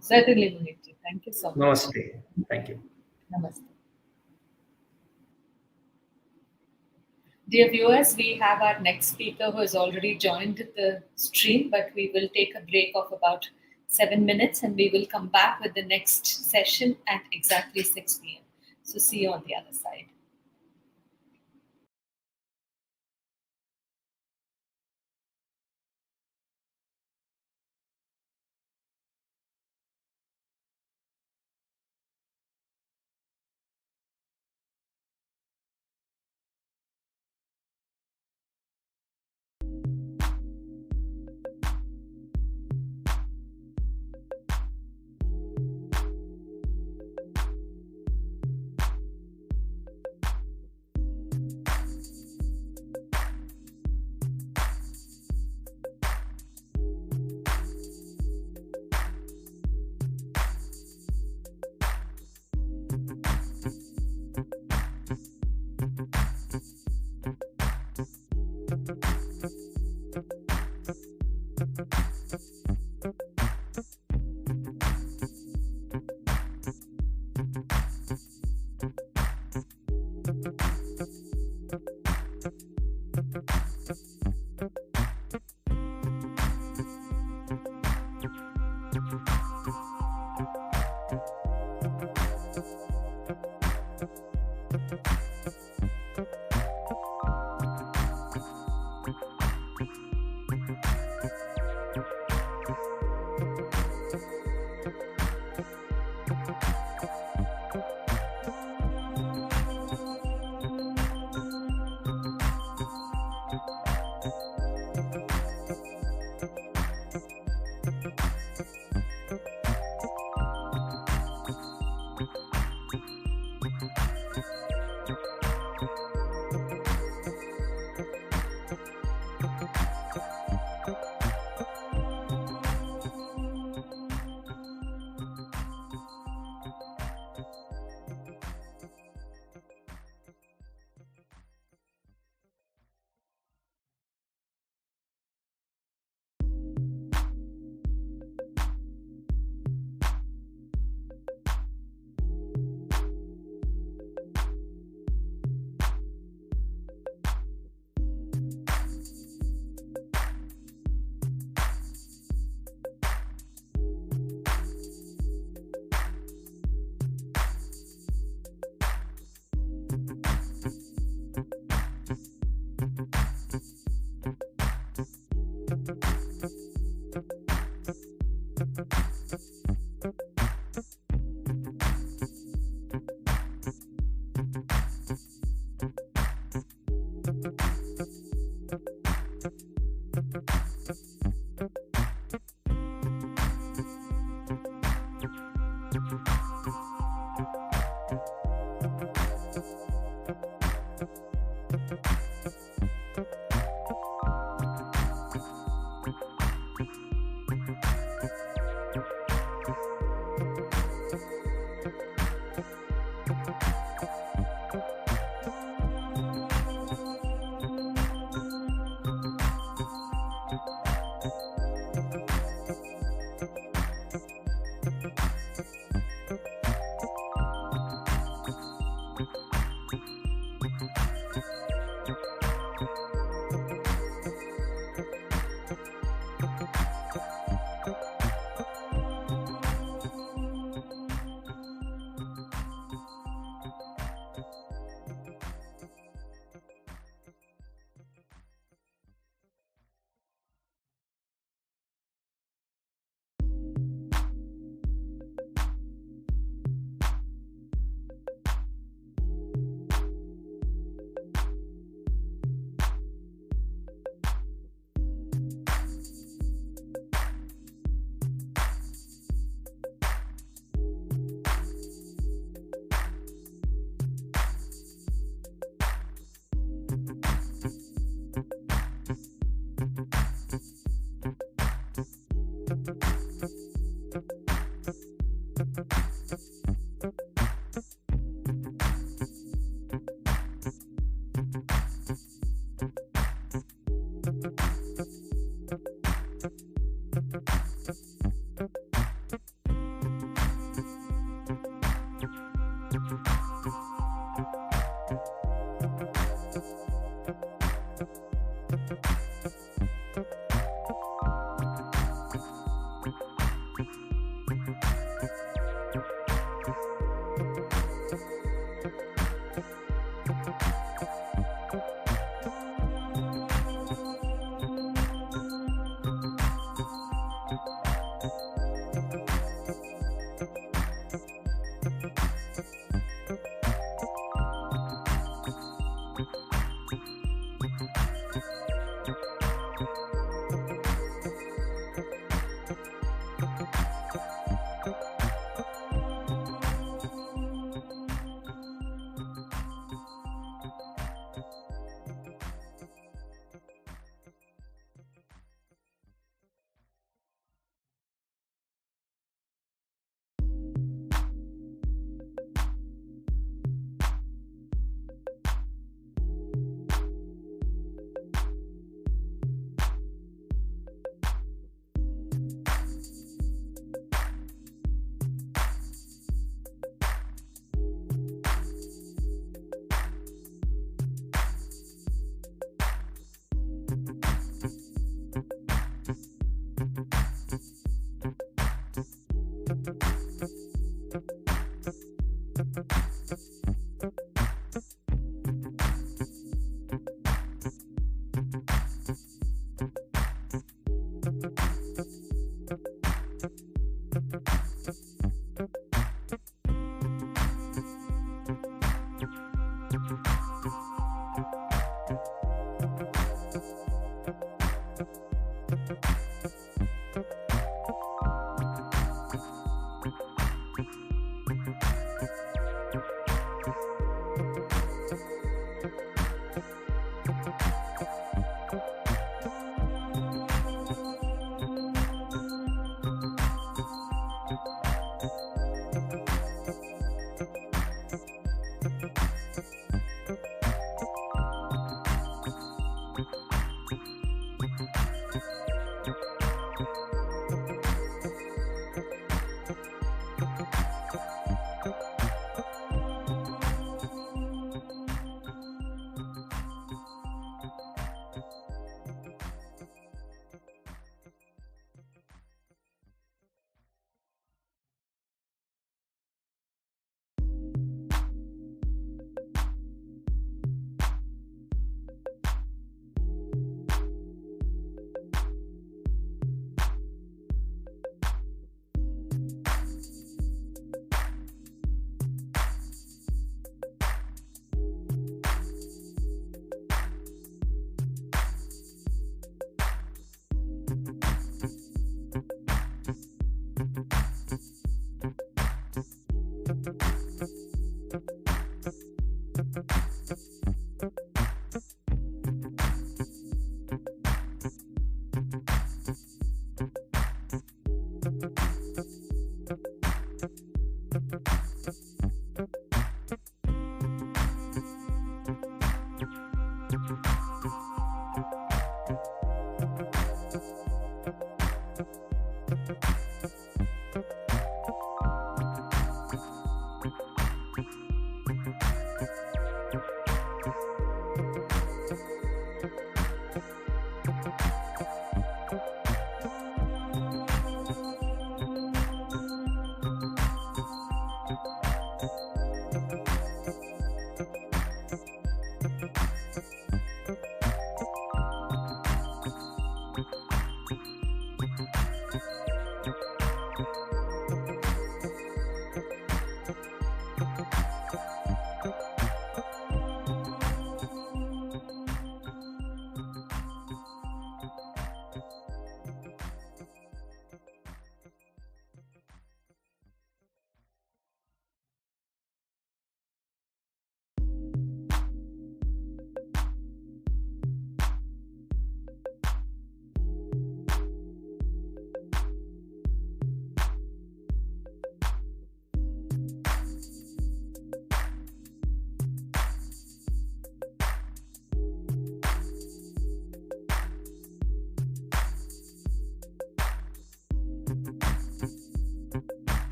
Certainly, Munirji. Thank you so much. Namaste. Thank you. Namaste. Dear viewers, we have our next speaker who has already joined the stream, but we will take a break of about 7 minutes and we will come back with the next session at exactly 6 p.m. So see you on the other side.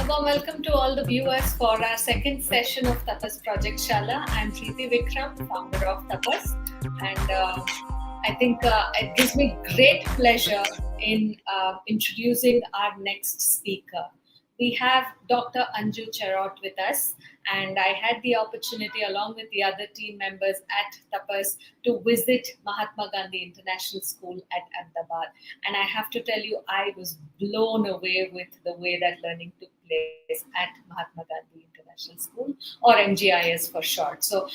warm welcome to all the viewers for our second session of Tapas Project Shaala. I'm Preeti Vikram, founder of Tapas, and I think it gives me great pleasure in introducing our next speaker. We have Dr. Anju Charot with us, and I had the opportunity, along with the other team members at Tapas, to visit Mahatma Gandhi International School at Ahmedabad. And I have to tell you, I was blown away with the way that learning took place at Mahatma Gandhi International School, or MGIS for short. So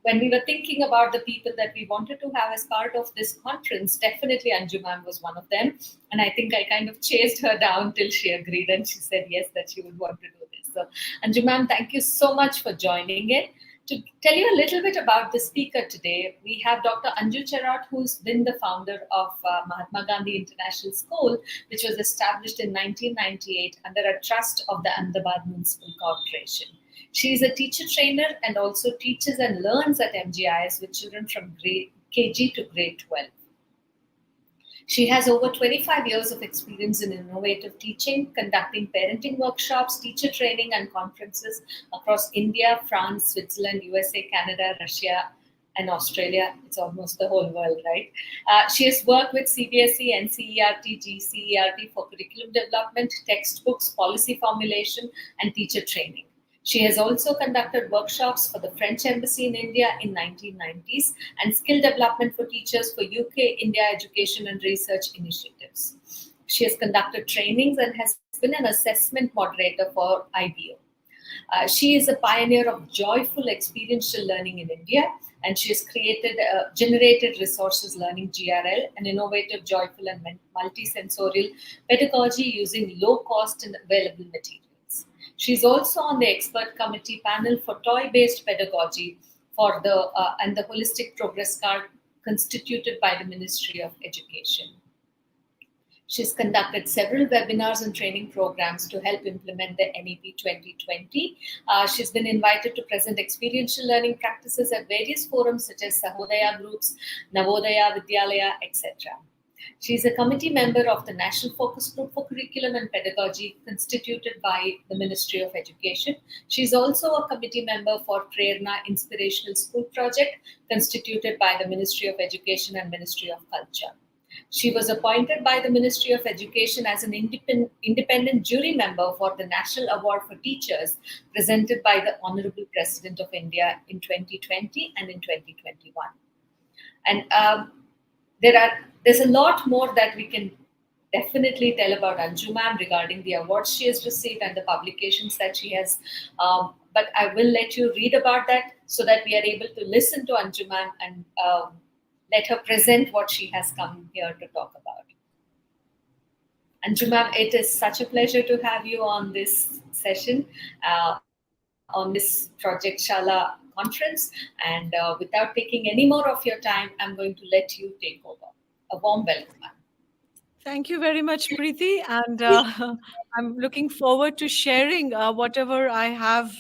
when we were thinking about the people that we wanted to have as part of this conference, definitely Anju ma'am was one of them. And I think I kind of chased her down till she agreed, and she said yes, that she would want to do this. So Anju ma'am, thank you so much for joining in. To tell you a little bit about the speaker today, we have Dr. Anju Charot, who's been the founder of Mahatma Gandhi International School, which was established in 1998 under a trust of the Ahmedabad Municipal Corporation. She is a teacher trainer and also teaches and learns at MGIS with children from grade KG to grade 12. She has over 25 years of experience in innovative teaching, conducting parenting workshops, teacher training, and conferences across India, France, Switzerland, USA, Canada, Russia, and Australia. It's almost the whole world, right? She has worked with CBSE, NCERT, GCERT for curriculum development, textbooks, policy formulation, and teacher training. She has also conducted workshops for the French Embassy in India in 1990s and skill development for teachers for UK India education and research initiatives. She has conducted trainings and has been an assessment moderator for IBO. She is a pioneer of joyful experiential learning in India, and she has created generated resources learning GRL, an innovative, joyful, and multisensorial pedagogy using low cost and available materials. She's also on the expert committee panel for toy-based pedagogy for the and the holistic progress card constituted by the Ministry of Education. She's conducted several webinars and training programs to help implement the NEP 2020. She's been invited to present experiential learning practices at various forums such as Sahodaya groups, Navodaya, Vidyalaya, etc. She's a committee member of the National Focus Group for Curriculum and Pedagogy constituted by the Ministry of Education. She's also a committee member for Prerna Inspirational School Project constituted by the Ministry of Education and Ministry of Culture. She was appointed by the Ministry of Education as an independent jury member for the National Award for Teachers presented by the Honorable President of India in 2020 and in 2021. And there's a lot more that we can definitely tell about Anju ma'am regarding the awards she has received and the publications that she has. But I will let you read about that so that we are able to listen to Anju ma'am and let her present what she has come here to talk about. Anju ma'am, it is such a pleasure to have you on this session, on this Project Shaala conference. And without taking any more of your time, I'm going to let you take over. A warm welcome, ma'am. Thank you very much, Preeti. And I'm looking forward to sharing whatever I have,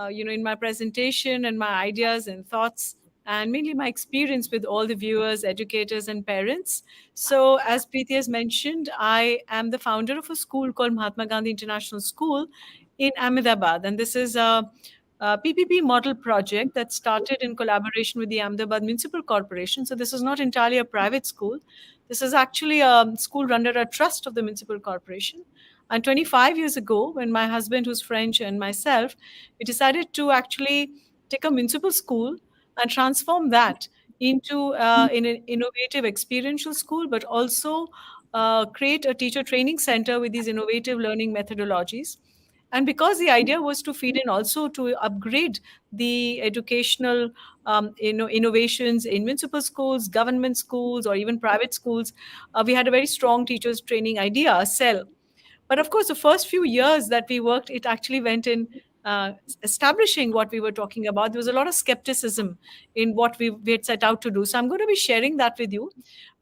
in my presentation and my ideas and thoughts, and mainly my experience with all the viewers, educators, and parents. So, as Preeti has mentioned, I am the founder of a school called Mahatma Gandhi International School in Ahmedabad, and this is a PPP model project that started in collaboration with the Ahmedabad Municipal Corporation. So, this is not entirely a private school. This is actually a school run under a trust of the municipal corporation. And 25 years ago, when my husband, who's French, and myself, we decided to actually take a municipal school and transform that into in an innovative experiential school, but also create a teacher training center with these innovative learning methodologies. And because the idea was to feed in also to upgrade the educational innovations in municipal schools, government schools, or even private schools, we had a very strong teachers training idea, a cell. But of course, the first few years that we worked, it actually went in establishing what we were talking about. There was a lot of skepticism in what we had set out to do. So I'm going to be sharing that with you.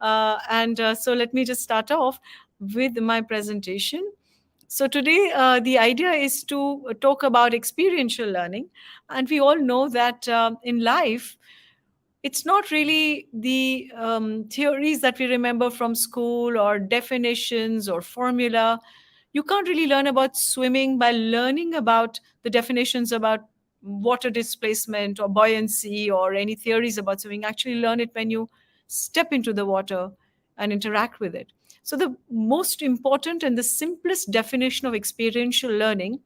So let me just start off with my presentation. So today, the idea is to talk about experiential learning. And we all know that in life, it's not really the theories that we remember from school or definitions or formula. You can't really learn about swimming by learning about the definitions about water displacement or buoyancy or any theories about swimming. Actually learn it when you step into the water and interact with it. So the most important and the simplest definition of experiential learning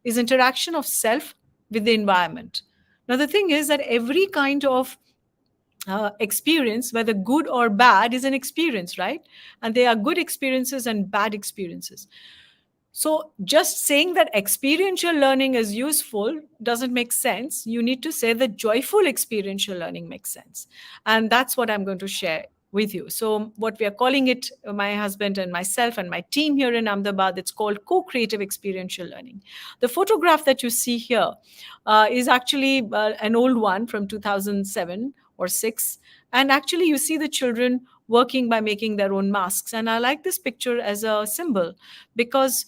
is interaction of self with the environment. Now the thing is that every kind of experience, whether good or bad, is an experience, right? And there are good experiences and bad experiences. So just saying that experiential learning is useful doesn't make sense. You need to say that joyful experiential learning makes sense. And that's what I'm going to share with you. So what we are calling it, my husband and myself and my team here in Ahmedabad, it's called co-creative experiential learning. The photograph that you see here is actually an old one from 2007 or 6. And actually you see the children working by making their own masks. And I like this picture as a symbol because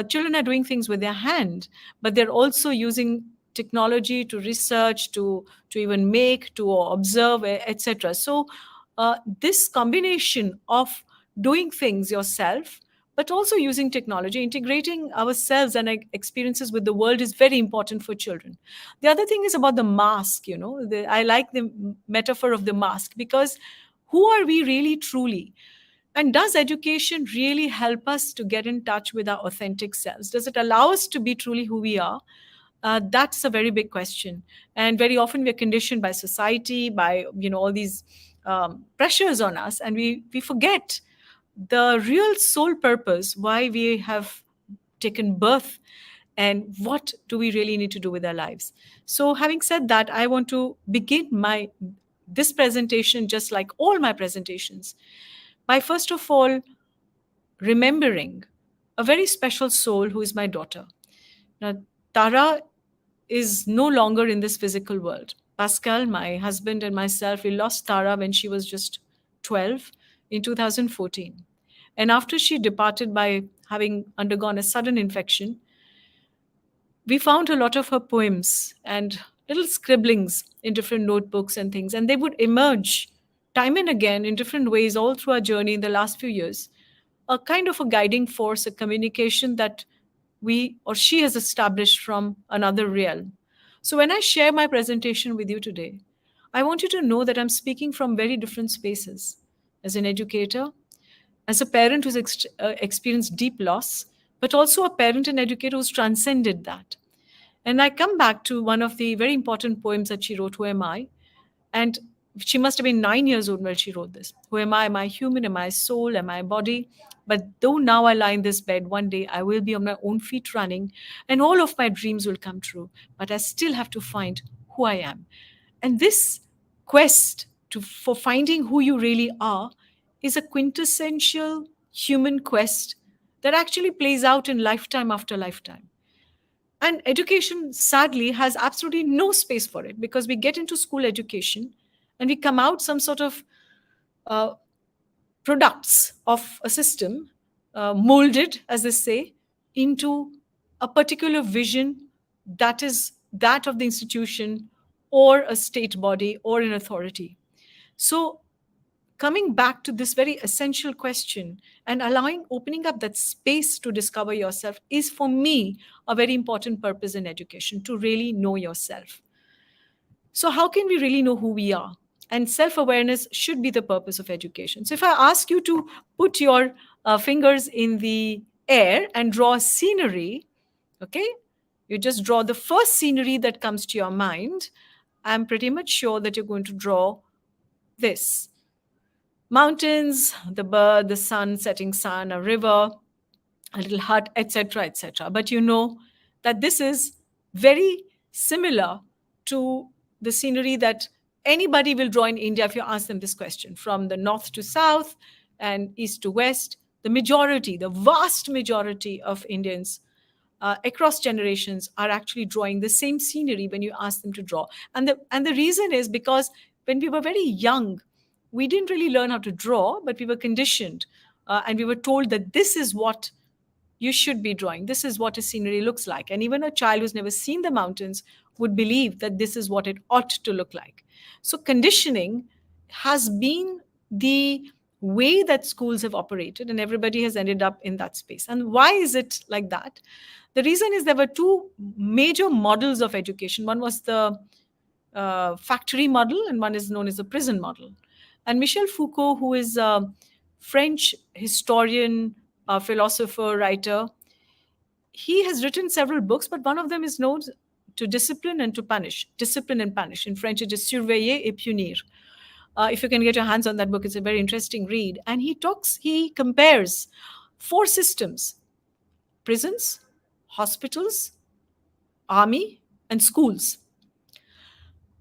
children are doing things with their hand, but they're also using technology to research, to even make, to observe, etc. So this combination of doing things yourself, but also using technology, integrating ourselves and experiences with the world is very important for children. The other thing is about the mask. I like the metaphor of the mask because who are we really truly? And does education really help us to get in touch with our authentic selves? Does it allow us to be truly who we are? That's a very big question. And very often we're conditioned by society, by all these pressures on us, and we forget the real sole purpose why we have taken birth and what do we really need to do with our lives. So having said that, I want to begin my this presentation, just like all my presentations, by first of all remembering a very special soul who is my daughter. Now, Tara is no longer in this physical world. Pascal, my husband, and myself, we lost Tara when she was just 12 in 2014. And after she departed by having undergone a sudden infection, we found a lot of her poems and little scribblings in different notebooks and things. And they would emerge time and again in different ways all through our journey in the last few years. A kind of a guiding force, a communication that we or she has established from another realm. So when I share my presentation with you today, I want you to know that I'm speaking from very different spaces. As an educator, as a parent who's experienced deep loss, but also a parent and educator who's transcended that. And I come back to one of the very important poems that she wrote, Who Am I? And she must have been 9 years old when she wrote this. Who am I? Am I human? Am I soul? Am I body? But though now I lie in this bed, one day I will be on my own feet running and all of my dreams will come true. But I still have to find who I am. And this quest for finding who you really are is a quintessential human quest that actually plays out in lifetime after lifetime. And education, sadly, has absolutely no space for it because we get into school education and we come out some sort of uh, products of a system, molded, as they say, into a particular vision that is that of the institution or a state body or an authority. So coming back to this very essential question and opening up that space to discover yourself is, for me, a very important purpose in education, to really know yourself. So how can we really know who we are? And self-awareness should be the purpose of education. So if I ask you to put your fingers in the air and draw a scenery, okay, you just draw the first scenery that comes to your mind. I'm pretty much sure that you're going to draw this: mountains, the bird, the sun, setting sun, a river, a little hut, etc., etc. But you know that this is very similar to the scenery that anybody will draw in India if you ask them this question. From the north to south and east to west, the majority, the vast majority of Indians across generations are actually drawing the same scenery when you ask them to draw. And the reason is because when we were very young, we didn't really learn how to draw, but we were conditioned and we were told that this is what you should be drawing. This is what a scenery looks like. And even a child who's never seen the mountains would believe that this is what it ought to look like. So conditioning has been the way that schools have operated, and everybody has ended up in that space. And why is it like that? The reason is there were two major models of education. One was the factory model, and one is known as the prison model. And Michel Foucault, who is a French historian, philosopher, writer, he has written several books, but one of them is known to discipline and to punish. Discipline and punish. In French, it is surveiller et punir. If you can get your hands on that book, it's a very interesting read. And he compares four systems: prisons, hospitals, army, and schools.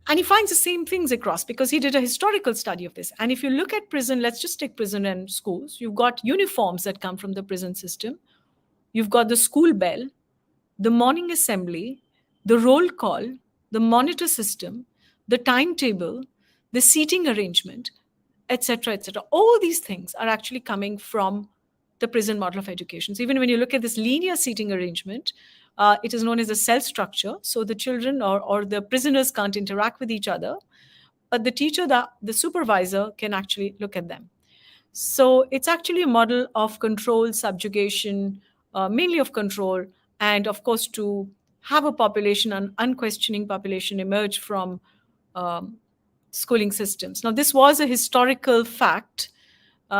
And he finds the same things across because he did a historical study of this. And if you look at prison, let's just take prison and schools, you've got uniforms that come from the prison system. You've got the school bell, the morning assembly, the roll call, the monitor system, the timetable, the seating arrangement, etc., etc. All these things are actually coming from the prison model of education. So even when you look at this linear seating arrangement, it is known as a cell structure. So the children or the prisoners can't interact with each other, but the teacher, the supervisor, can actually look at them. So it's actually a model of control, subjugation, mainly of control, and of course to have a population, an unquestioning population, emerge from um, schooling systems. Now, this was a historical fact.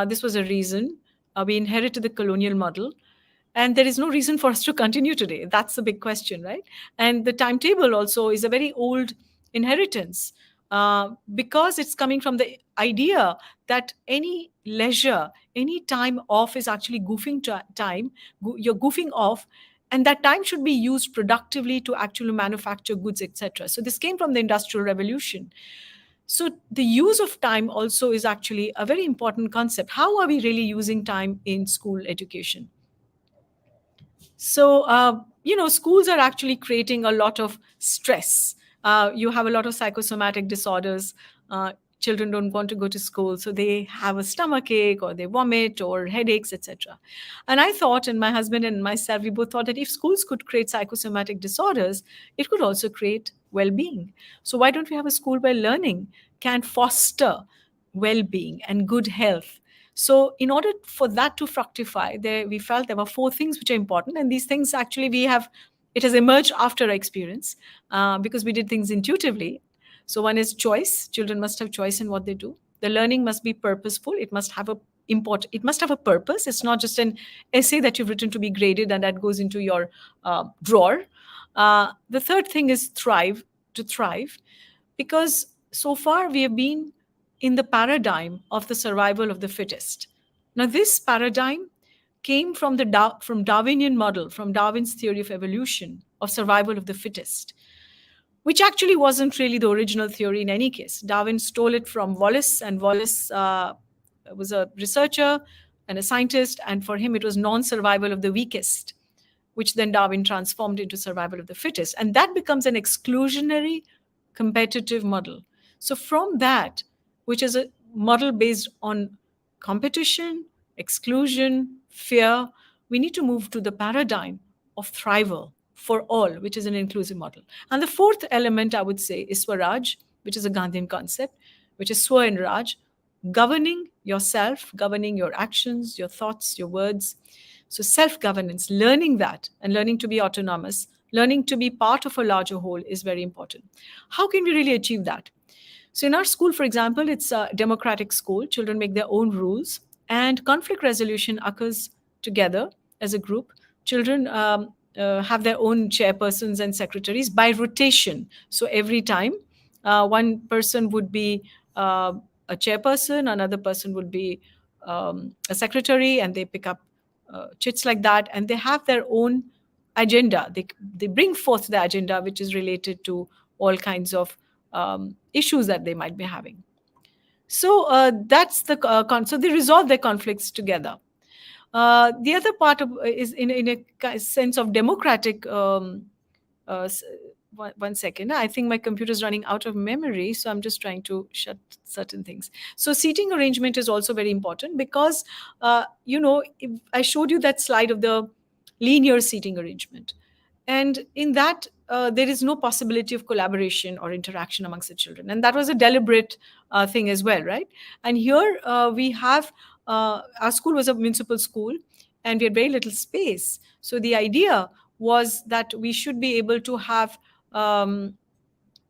This was a reason. We inherited the colonial model. And there is no reason for us to continue today. That's the big question, right? And the timetable also is a very old inheritance because it's coming from the idea that any leisure, any time off is actually goofing time. You're goofing off, and that time should be used productively to actually manufacture goods, etc. So this came from the Industrial Revolution. So the use of time also is actually a very important concept. How are we really using time in school education? So, schools are actually creating a lot of stress. You have a lot of psychosomatic disorders. Children don't want to go to school, so they have a stomach ache or they vomit or headaches, etc. And I thought, and my husband and myself, we both thought that if schools could create psychosomatic disorders, it could also create well-being. So why don't we have a school where learning can foster well-being and good health? So in order for that to fructify, we felt there were four things which are important. And these things actually it has emerged after our experience because we did things intuitively. So one is choice. Children must have choice in what they do. The learning must be purposeful. It must have a purpose. It's not just an essay that you've written to be graded and that goes into your drawer. The third thing is to thrive, because so far we have been in the paradigm of the survival of the fittest. Now, this paradigm came from from Darwinian model, from Darwin's theory of evolution, of survival of the fittest, which actually wasn't really the original theory in any case. Darwin stole it from Wallace, and Wallace was a researcher and a scientist, and for him it was non-survival of the weakest, which then Darwin transformed into survival of the fittest. And that becomes an exclusionary competitive model. So from that, which is a model based on competition, exclusion, fear, we need to move to the paradigm of thrival for all, which is an inclusive model. And the fourth element, I would say, is Swaraj, which is a Gandhian concept, which is Swa and Raj, governing yourself, governing your actions, your thoughts, your words. So self-governance, learning that and learning to be autonomous, learning to be part of a larger whole is very important. How can we really achieve that? So in our school, for example, it's a democratic school. Children make their own rules and conflict resolution occurs together as a group. Children have their own chairpersons and secretaries by rotation. So every time one person would be a chairperson, another person would be a secretary, and they pick up chits like that, and they have their own agenda. They bring forth the agenda which is related to all kinds of issues that they might be having. So that's so they resolve their conflicts together. The other part is in a sense of democratic. One second. I think my computer is running out of memory, so I'm just trying to shut certain things. So seating arrangement is also very important because, I showed you that slide of the linear seating arrangement. And in that, there is no possibility of collaboration or interaction amongst the children. And that was a deliberate thing as well, right? And here we have our school was a municipal school, and we had very little space. So the idea was that we should be able to have um,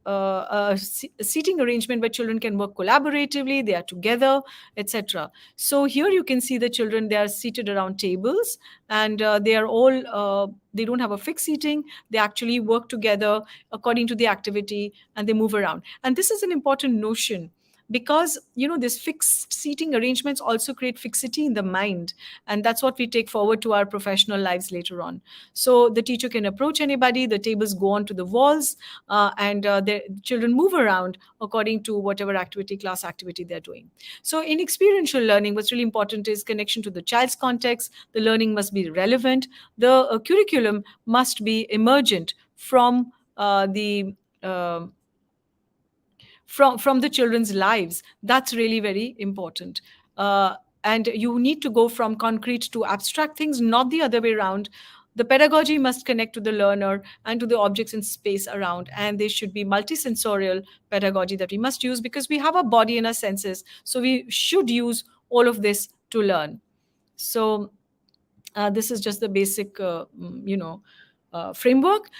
a seating arrangement where children can work collaboratively, they are together, etc. So here you can see the children, they are seated around tables, and they are all, they don't have a fixed seating, they actually work together according to the activity, and they move around. And this is an important notion, because this fixed seating arrangements also create fixity in the mind, and that's what we take forward to our professional lives later on. So the teacher can approach anybody, the tables go onto the walls, and the children move around according to whatever activity, class activity they're doing. So in experiential learning, what's really important is connection to the child's context. The learning must be relevant. The curriculum must be emergent the uh, from the children's lives. That's really very important. And you need to go from concrete to abstract things, not the other way around. The pedagogy must connect to the learner and to the objects in space around, and they should be multisensorial pedagogy that we must use, because we have a body and our senses, so we should use all of this to learn. So this is just the basic framework.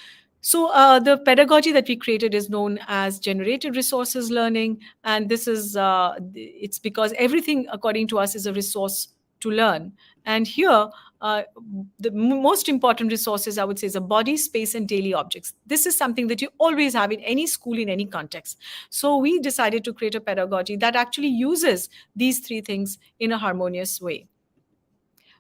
So the pedagogy that we created is known as generated resources learning, and this is it's because everything according to us is a resource to learn. And here the most important resources, I would say, is a body, space, and daily objects. This is something that you always have in any school, in any context. So we decided to create a pedagogy that actually uses these three things in a harmonious way.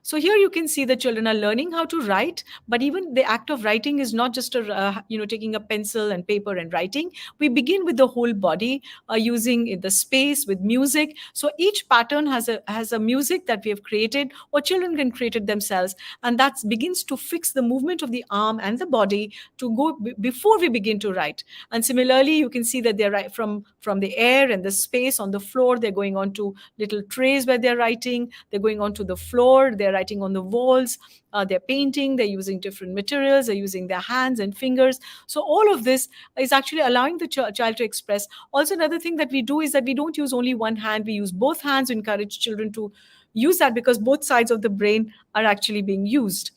So here you can see the children are learning how to write, but even the act of writing is not just taking a pencil and paper and writing. We begin with the whole body, using the space with music. So each pattern has a music that we have created, or children can create it themselves, and that begins to fix the movement of the arm and the body to go before we begin to write. And similarly, you can see that they're right from the air and the space on the floor. They're going on to little trays where they're writing. They're going onto the floor. They're writing on the walls. They're painting. They're using different materials. They're using their hands and fingers. So all of this is actually allowing the child to express. Also, another thing that we do is that we don't use only one hand. We use both hands to encourage children to use that, because both sides of the brain are actually being used.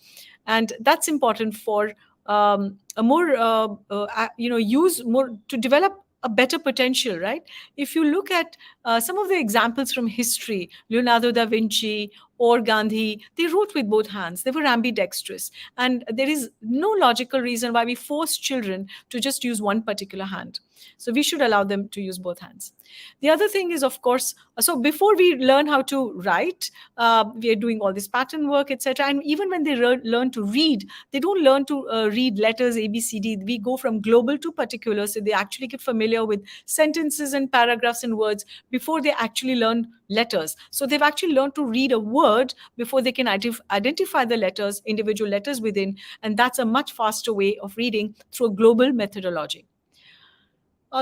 And that's important for a more use more to develop a better potential, right? If you look at some of the examples from history, Leonardo da Vinci or Gandhi, they wrote with both hands. They were ambidextrous, and there is no logical reason why we force children to just use one particular hand. So we should allow them to use both hands. The other thing is, of course, so before we learn how to write, we are doing all this pattern work, etc. And even when they learn to read, they don't learn to read letters A, B, C, D. We go from global to particular, so they actually get familiar with sentences and paragraphs and words before they actually learn letters. So they've actually learned to read a word before they can identify the letters, individual letters within, and that's a much faster way of reading through a global methodology.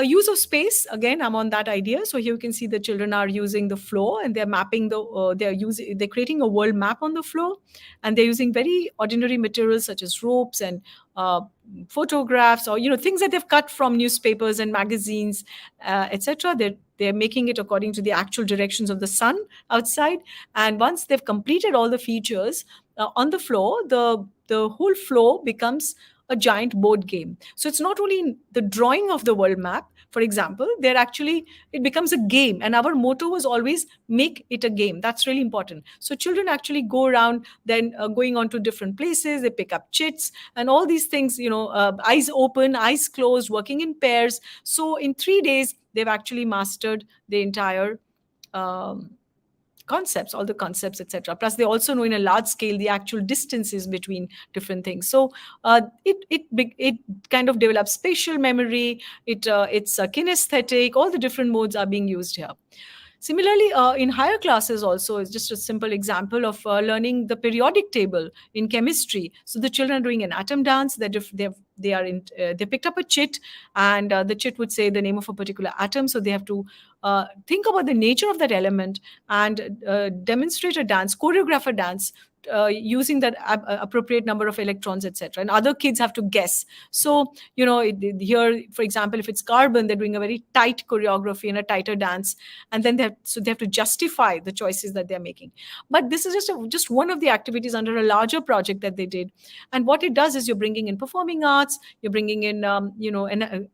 Use of space, again, I'm on that idea. So here you can see the children are using the floor, and they're mapping they're creating a world map on the floor, and they're using very ordinary materials such as ropes and uh, photographs, or things that they've cut from newspapers and magazines, etc. They're making it according to the actual directions of the sun outside. And once they've completed all the features on the floor, the whole floor becomes a giant board game. So it's not only the drawing of the world map, for example, it becomes a game. And our motto was always make it a game. That's really important. So children actually go around, then going on to different places, they pick up chits and all these things, eyes open, eyes closed, working in pairs. So in 3 days, they've actually mastered the entire concepts, all the concepts, etc. Plus, they also know in a large scale the actual distances between different things. So it kind of develops spatial memory. It's kinesthetic. All the different modes are being used here. Similarly, in higher classes also, it's just a simple example of learning the periodic table in chemistry. So the children are doing an atom dance. They picked up a chit, and the chit would say the name of a particular atom. So they have to think about the nature of that element and demonstrate a dance, choreograph a dance using that appropriate number of electrons, etc. And other kids have to guess. So, here, for example, if it's carbon, they're doing a very tight choreography and a tighter dance, and then they have to justify the choices that they're making. But this is just one of the activities under a larger project that they did. And what it does is you're bringing in performing arts, you're bringing in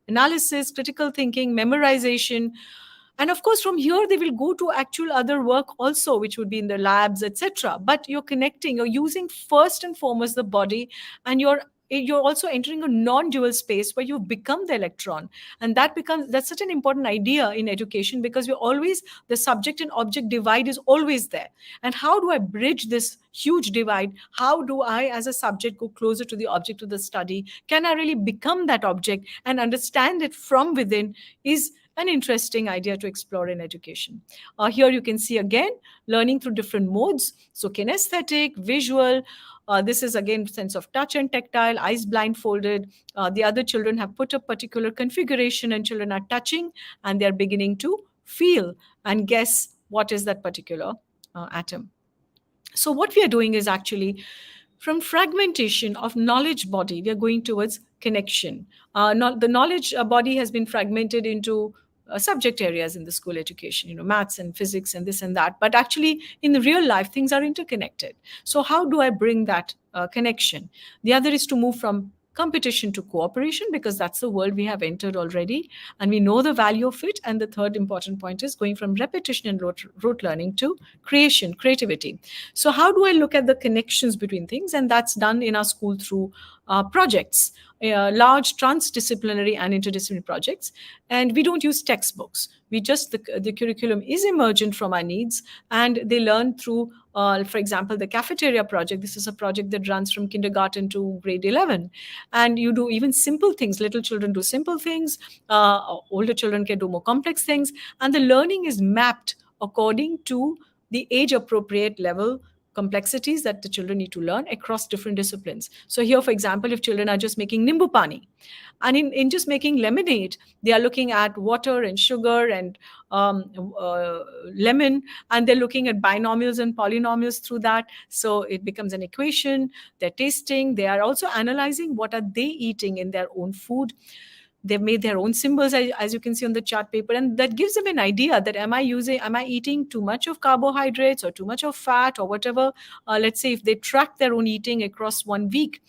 analysis, critical thinking, memorization. And of course, from here they will go to actual other work also, which would be in the labs, etc. But you're using first and foremost the body, and you're also entering a non-dual space where you become the electron. And that's such an important idea in education, because we're always, the subject and object divide is always there. And how do I bridge this huge divide? How do I, as a subject, go closer to the object of the study? Can I really become that object and understand it from within? Is an interesting idea to explore in education. Here you can see again learning through different modes. So kinesthetic, visual. This is again sense of touch and tactile, eyes blindfolded. The other children have put a particular configuration, and children are touching and they're beginning to feel and guess what is that particular atom. So what we are doing is actually, from fragmentation of knowledge body, we are going towards connection. The knowledge body has been fragmented into subject areas in the school education, maths and physics and this and that. But actually, in the real life, things are interconnected. So how do I bring that connection? The other is to move from competition to cooperation, because that's the world we have entered already, and we know the value of it. And the third important point is going from repetition and rote learning to creativity. So how do I look at the connections between things? And that's done in our school through projects, large transdisciplinary and interdisciplinary projects. And we don't use textbooks. The curriculum is emergent from our needs, and they learn through, for example, the cafeteria project. This is a project that runs from kindergarten to grade 11. And you do even simple things. Little children do simple things. Older children can do more complex things. And the learning is mapped according to the age appropriate level complexities that the children need to learn across different disciplines. So here, for example, if children are just making nimbu pani, and in just making lemonade, they are looking at water and sugar and lemon, and they're looking at binomials and polynomials through that. So it becomes an equation. They're tasting. They are also analyzing what are they eating in their own food. They've made their own symbols, as you can see on the chart paper, and that gives them an idea that am I eating too much of carbohydrates or too much of fat or whatever. Let's say if they track their own eating across 1 week,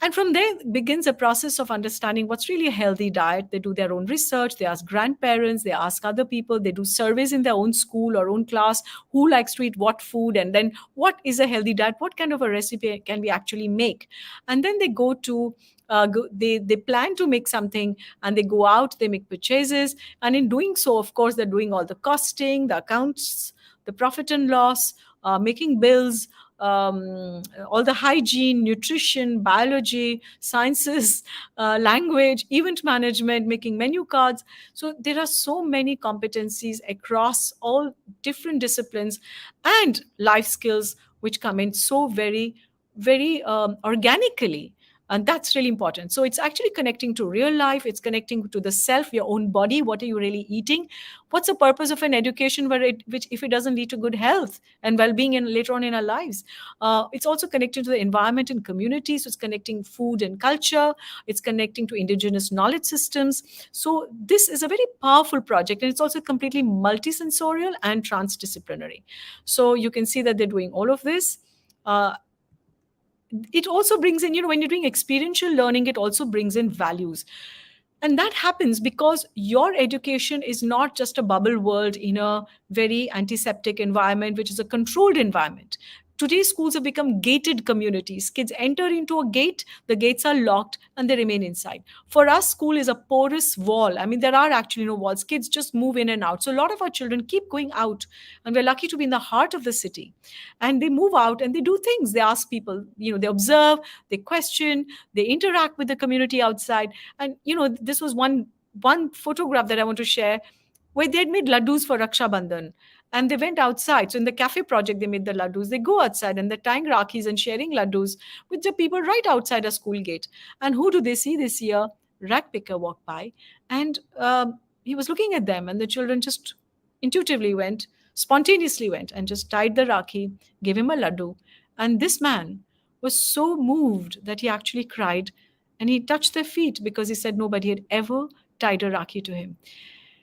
and from there begins a process of understanding what's really a healthy diet. They do their own research, they ask grandparents, they ask other people, they do surveys in their own school or own class, who likes to eat what food, and then what is a healthy diet, what kind of a recipe can we actually make. And then they go to they plan to make something, and they go out, they make purchases, and in doing so, of course, they're doing all the costing, the accounts, the profit and loss, making bills, all the hygiene, nutrition, biology, sciences, language, event management, making menu cards. So there are so many competencies across all different disciplines and life skills which come in so very, very organically. And that's really important. So it's actually connecting to real life. It's connecting to the self, your own body. What are you really eating? What's the purpose of an education which if it doesn't lead to good health and well-being later on in our lives? It's also connecting to the environment and community. So it's connecting food and culture. It's connecting to indigenous knowledge systems. So this is a very powerful project, and it's also completely multisensorial and transdisciplinary. So you can see that they're doing all of this. It also brings in, when you're doing experiential learning, it also brings in values. And that happens because your education is not just a bubble world in a very antiseptic environment, which is a controlled environment. Today's schools have become gated communities. Kids enter into a gate, the gates are locked, and they remain inside. For us, school is a porous wall. I mean, there are actually no walls. Kids just move in and out. So a lot of our children keep going out, and we're lucky to be in the heart of the city. And they move out and they do things. They ask people, they observe, they question, they interact with the community outside. And, this was one photograph that I want to share, where they had made laddus for Raksha Bandhan. And they went outside. So in the cafe project, they made the laddus. They go outside and they're tying rakis and sharing laddus with the people right outside a school gate. And who do they see? They see a rag picker walk by. And he was looking at them. And the children just intuitively spontaneously went and just tied the raki, gave him a laddu. And this man was so moved that he actually cried, and he touched their feet because he said nobody had ever tied a Rakhi to him.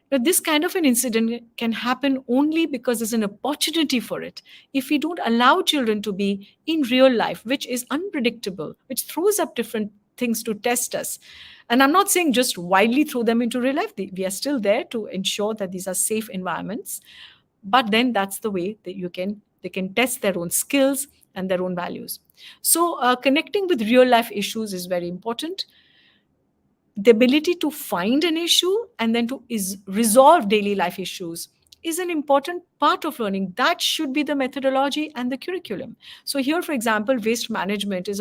But this kind of an incident can happen only because there's an opportunity for it. If we don't allow children to be in real life, which is unpredictable, which throws up different things to test us. And I'm not saying just widely throw them into real life. We are still there to ensure that these are safe environments. But then that's the way that they can test their own skills and their own values. So connecting with real life issues is very important. The ability to find an issue and then to resolve daily life issues is an important part of learning. That should be the methodology and the curriculum. So here, for example, waste management is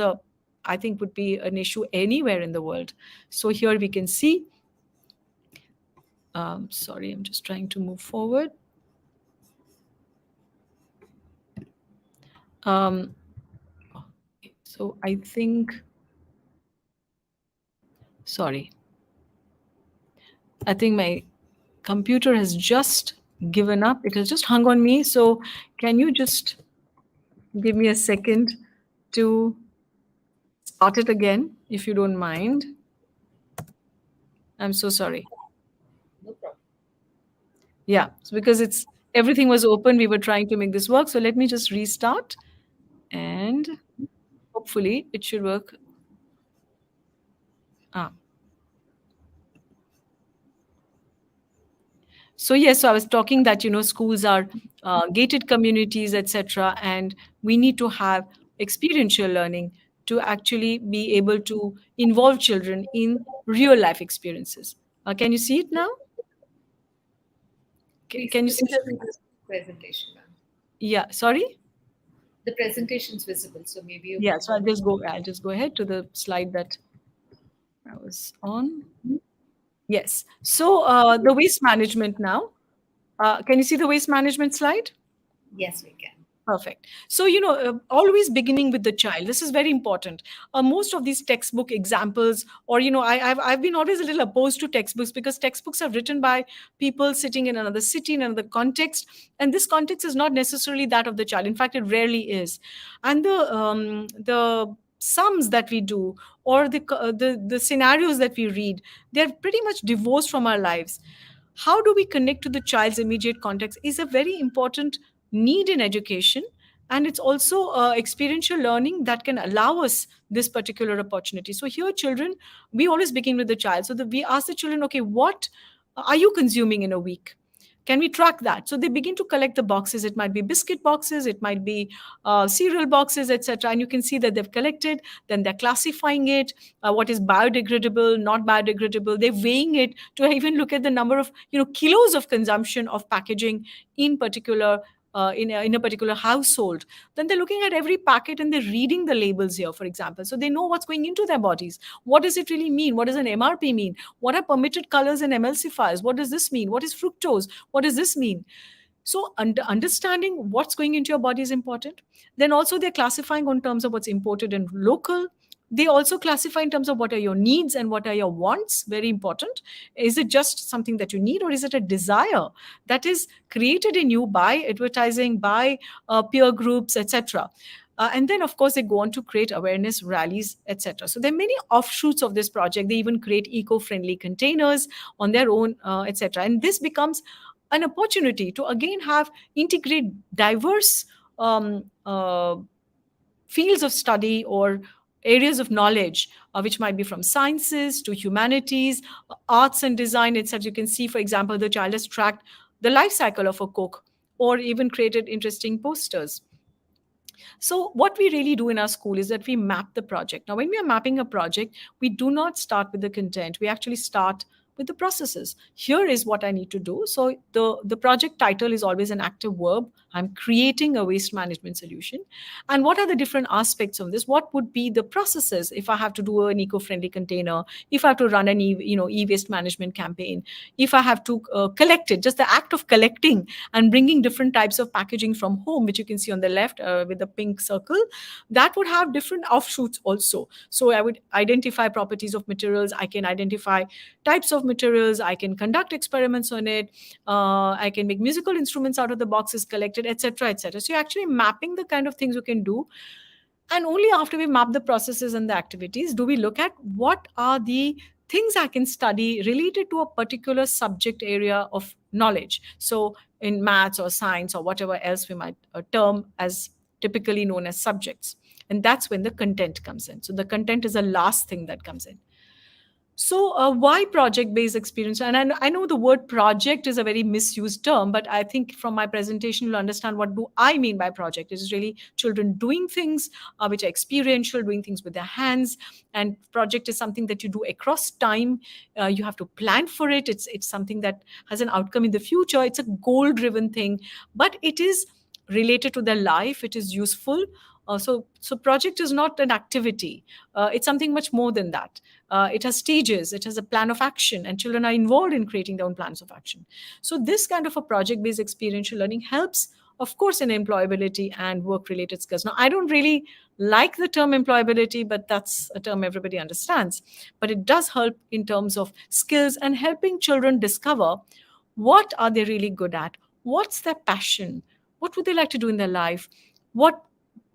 I think would be an issue anywhere in the world. So here we can see, sorry, I'm just trying to move forward. So I think, sorry, I think my computer has just given up. It has just hung on me. So can you just give me a second to start it again, if you don't mind? I'm so sorry. No problem. Yeah, so because everything was open, we were trying to make this work. So let me just restart, and hopefully it should work. So yes, so I was talking that schools are gated communities, etc., and we need to have experiential learning to actually be able to involve children in real life experiences. Can you see it now? Please, Can you the see the presentation, ma'am. Yeah, sorry. The presentation's visible, so maybe you Yeah, can. so I'll just go ahead to the slide that I was on. Yes. So the waste management now. Can you see the waste management slide? Yes, we can. Perfect. So, always beginning with the child. This is very important. Most of these textbook examples, or, I've been always a little opposed to textbooks because textbooks are written by people sitting in another city, in another context. And this context is not necessarily that of the child. In fact, it rarely is. And the sums that we do, or the scenarios that we read, they're pretty much divorced from our lives. How do we connect to the child's immediate context is a very important need in education, and it's also experiential learning that can allow us this particular opportunity. So here, children, we always begin with the child. So we ask the children, okay, what are you consuming in a week? Can we track that? So they begin to collect the boxes. It might be biscuit boxes, it might be cereal boxes, etc. And you can see that they've collected. Then they're classifying it. What is biodegradable, not biodegradable? They're weighing it to even look at the number of kilos of consumption of packaging in particular. In a particular household. Then they're looking at every packet and they're reading the labels here, for example, so they know what's going into their bodies. What does it really mean? What does an MRP mean? What are permitted colors and emulsifiers? What does this mean? What is fructose? What does this mean? So understanding what's going into your body is important. Then also they're classifying on terms of what's imported and local. They also classify in terms of what are your needs and what are your wants. Very important. Is it just something that you need, or is it a desire that is created in you by advertising, by peer groups, etc.? And then, of course, they go on to create awareness rallies, etc. So there are many offshoots of this project. They even create eco-friendly containers on their own, etc. And this becomes an opportunity to again have integrate diverse fields of study or areas of knowledge, which might be from sciences to humanities, arts and design, etc. You can see, for example, the child has tracked the life cycle of a Coke, or even created interesting posters. So what we really do in our school is that we map the project. Now, when we are mapping a project, we do not start with the content. We actually start with the processes. Here is what I need to do. So the project title is always an active verb. I'm creating a waste management solution. And what are the different aspects of this? What would be the processes if I have to do an eco-friendly container, if I have to run an e-waste management campaign, if I have to collect it, just the act of collecting and bringing different types of packaging from home, which you can see on the left with the pink circle, that would have different offshoots also. So I would identify properties of materials. I can identify types of materials. I can conduct experiments on it. I can make musical instruments out of the boxes collected. affected, etc., etc. So you're actually mapping the kind of things you can do. And only after we map the processes and the activities do we look at what are the things I can study related to a particular subject area of knowledge. So in maths or science or whatever else we might term as typically known as subjects. And that's when the content comes in. So the content is the last thing that comes in. So, why project based experience? And I know the word project is a very misused term, but I think from my presentation, you'll understand what do I mean by project. It is really children doing things which are experiential, doing things with their hands. And project is something that you do across time. You have to plan for it. It's something that has an outcome in the future. It's a goal driven thing, but it is related to their life. It is useful. So project is not an activity. It's something much more than that. It has stages, it has a plan of action, and children are involved in creating their own plans of action. So this kind of a project-based experiential learning helps, of course, in employability and work-related skills. Now, I don't really like the term employability, but that's a term everybody understands. But it does help in terms of skills and helping children discover what are they really good at, what's their passion, what would they like to do in their life, what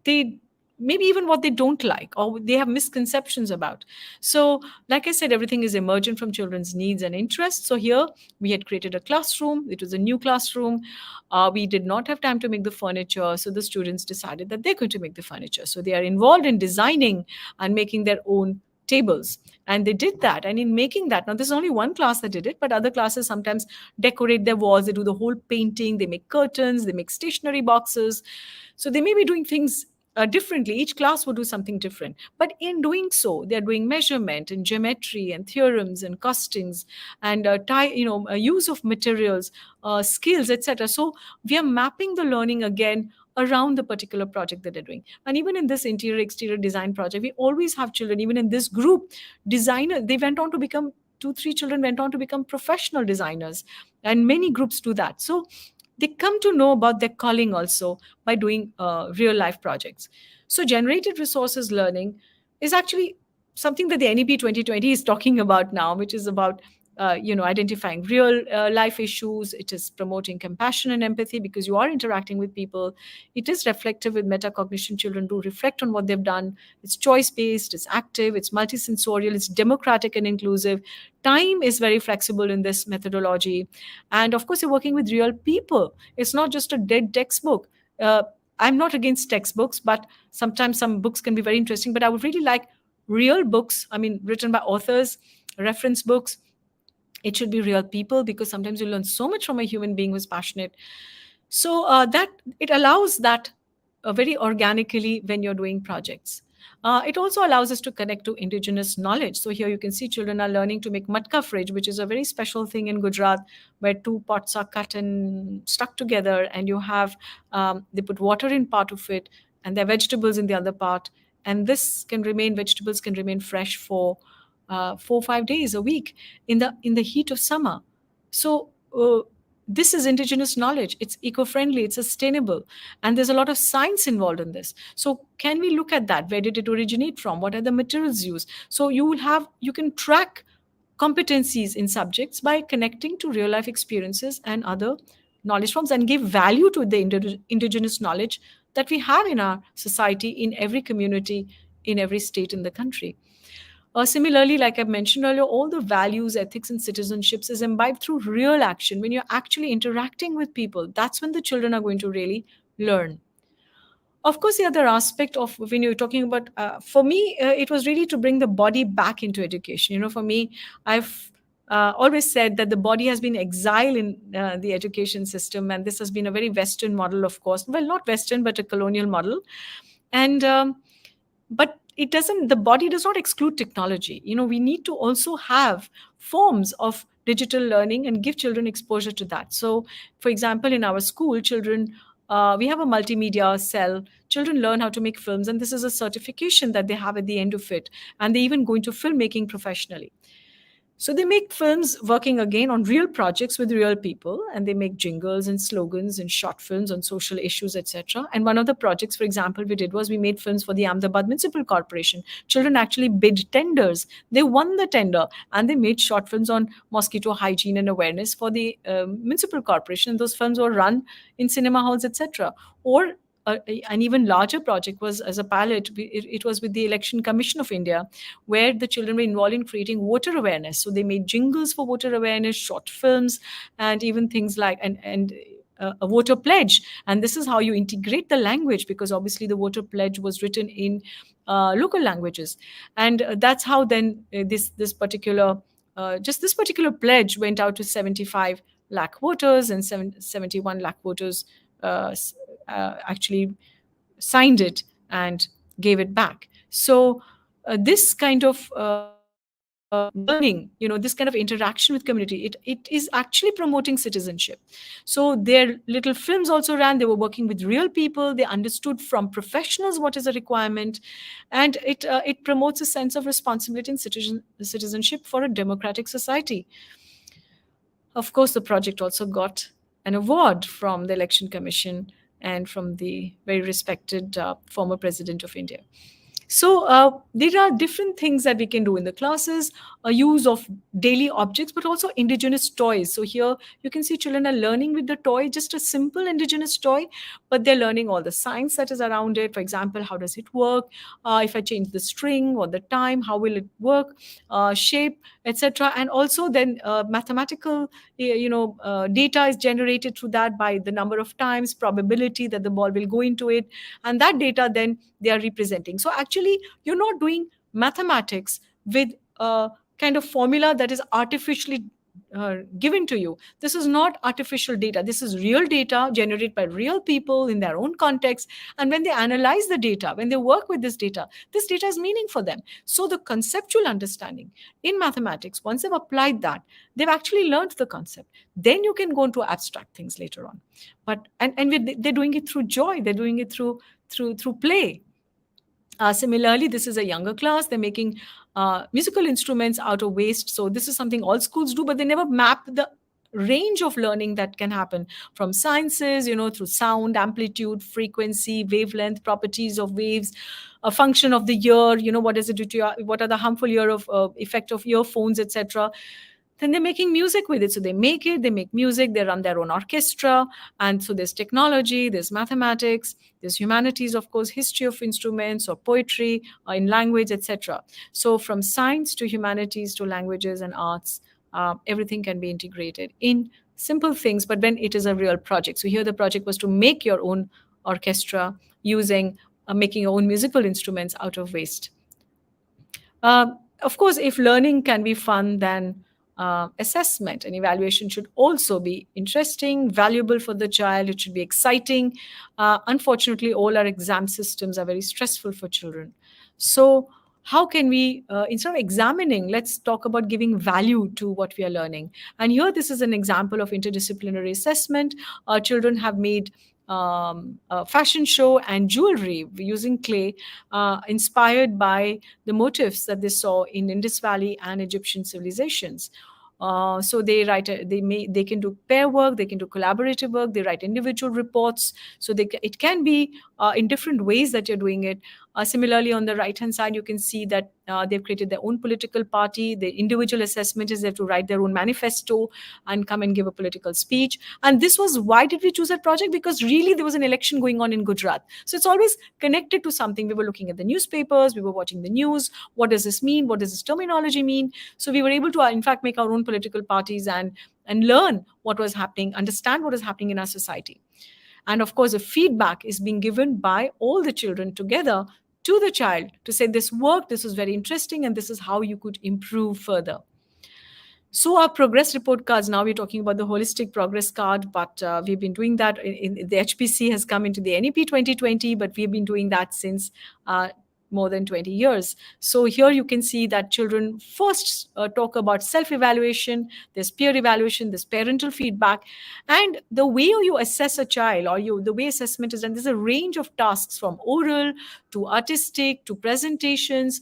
they maybe even what they don't like or they have misconceptions about. So like I said, everything is emergent from children's needs and interests. So here we had created a classroom. It was a new classroom. We did not have time to make the furniture, so the students decided that they're going to make the furniture. So they are involved in designing and making their own tables, and they did that. And in making that, now there's only one class that did it, but other classes sometimes decorate their walls, they do the whole painting, they make curtains, they make stationery boxes. So they may be doing things differently. Each class would do something different. But in doing so, they're doing measurement and geometry and theorems and costings and use of materials, skills, etc. So we are mapping the learning again around the particular project that they're doing. And even in this interior exterior design project, we always have children, even in this group, designer, they went on to become, 2 3 children went on to become professional designers, and many groups do that. So they come to know about their calling also by doing real life projects. So generated resources learning is actually something that the NEP 2020 is talking about now, which is about identifying real life issues. It is promoting compassion and empathy because you are interacting with people. It is reflective with metacognition. Children do reflect on what they've done. It's choice based, it's active, it's multisensorial, it's democratic and inclusive. Time is very flexible in this methodology. And of course, you're working with real people. It's not just a dead textbook. I'm not against textbooks, but sometimes some books can be very interesting. But I would really like real books, I mean, written by authors, reference books. It should be real people, because sometimes you learn so much from a human being who's passionate. So that it allows that very organically when you're doing projects. It also allows us to connect to indigenous knowledge. So here you can see children are learning to make matka fridge, which is a very special thing in Gujarat, where 2 pots are cut and stuck together, and you have they put water in part of it, and there are vegetables in the other part, and vegetables can remain fresh for 4 or 5 days a week in the heat of summer. So this is indigenous knowledge. It's eco-friendly, it's sustainable, and there's a lot of science involved in this. So can we look at that? Where did it originate from? What are the materials used? So you can track competencies in subjects by connecting to real life experiences and other knowledge forms, and give value to the indigenous knowledge that we have in our society, in every community, in every state in the country. Similarly, like I mentioned earlier, all the values, ethics, and citizenships is imbibed through real action. When you're actually interacting with people, that's when the children are going to really learn. Of course, the other aspect of when you're talking about, for me, it was really to bring the body back into education. For me, I've always said that the body has been exiled in the education system, and this has been a very Western model, of course. Well, not Western, but a colonial model. And but the body does not exclude technology. We need to also have forms of digital learning and give children exposure to that. So for example, in our school, children, we have a multimedia cell. Children learn how to make films, and this is a certification that they have at the end of it, and they even go into filmmaking professionally. So they make films working again on real projects with real people, and they make jingles and slogans and short films on social issues, etc. And one of the projects, for example, we did was we made films for the Ahmedabad Municipal Corporation. Children actually bid tenders. They won the tender, and they made short films on mosquito hygiene and awareness for the municipal corporation. And those films were run in cinema halls, etc. Or an even larger project was as a pilot. It was with the Election Commission of India, where the children were involved in creating voter awareness. So they made jingles for voter awareness, short films, and even things like a voter pledge. And this is how you integrate the language, because obviously the voter pledge was written in local languages, and that's how then this particular just this particular pledge went out to 75 lakh voters, and 71 lakh voters actually signed it and gave it back. So this kind of learning, this kind of interaction with community, it is actually promoting citizenship. So their little films also ran. They were working with real people. They understood from professionals what is a requirement, and it promotes a sense of responsibility and citizenship for a democratic society. Of course, the project also got an award from the Election Commission and from the very respected former President of India. So there are different things that we can do in the classes, a use of daily objects, but also indigenous toys. So here you can see children are learning with the toy, just a simple indigenous toy, but they're learning all the science that is around it. For example, how does it work? If I change the string or the time, how will it work? Shape, etc. And also then mathematical, data is generated through that by the number of times, probability that the ball will go into it, and that data then they are representing. So actually, you're not doing mathematics with a kind of formula that is artificially given to you. This is not artificial data. This is real data generated by real people in their own context. And when they analyze the data, when they work with this data is meaning for them. So the conceptual understanding in mathematics, once they've applied that, they've actually learned the concept. Then you can go into abstract things later on. But they're doing it through joy. They're doing it through play. Similarly, this is a younger class. They're making musical instruments out of waste. So this is something all schools do, but they never map the range of learning that can happen from sciences, through sound, amplitude, frequency, wavelength, properties of waves, a function of the ear, what does it do to your, what are the harmful ear of effect of earphones, etc. Then they're making music with it. So they make music, they run their own orchestra. And so there's technology, there's mathematics, there's humanities, of course, history of instruments or poetry in language, etc. So from science to humanities to languages and arts, everything can be integrated in simple things, but when it is a real project. So here the project was to make your own orchestra using making your own musical instruments out of waste. Of course, if learning can be fun, then assessment and evaluation should also be interesting, valuable for the child. It should be exciting. Unfortunately, all our exam systems are very stressful for children. So how can we, instead of examining, let's talk about giving value to what we are learning. And here, this is an example of interdisciplinary assessment. Children have made a fashion show and jewelry using clay, inspired by the motifs that they saw in Indus Valley and Egyptian civilizations. So they can do pair work, they can do collaborative work, they write individual reports. So it can be in different ways that you're doing it. Similarly, on the right hand side, you can see that they've created their own political party. The individual assessment is they have to write their own manifesto and come and give a political speech. And this was, why did we choose that project? Because really there was an election going on in Gujarat. So it's always connected to something. We were looking at the newspapers, we were watching the news. What does this mean? What does this terminology mean? So we were able to, in fact, make our own political parties and learn what was happening, understand what is happening in our society. And of course, the feedback is being given by all the children together to the child to say, this worked, this was very interesting, and this is how you could improve further. So our progress report cards, now we're talking about the holistic progress card, but we've been doing that. The HPC has come into the NEP 2020, but we've been doing that since more than 20 years. So here you can see that children first talk about self-evaluation, there's peer evaluation, there's parental feedback, and the way you assess a child, or the way assessment is done, there's a range of tasks from oral to artistic to presentations.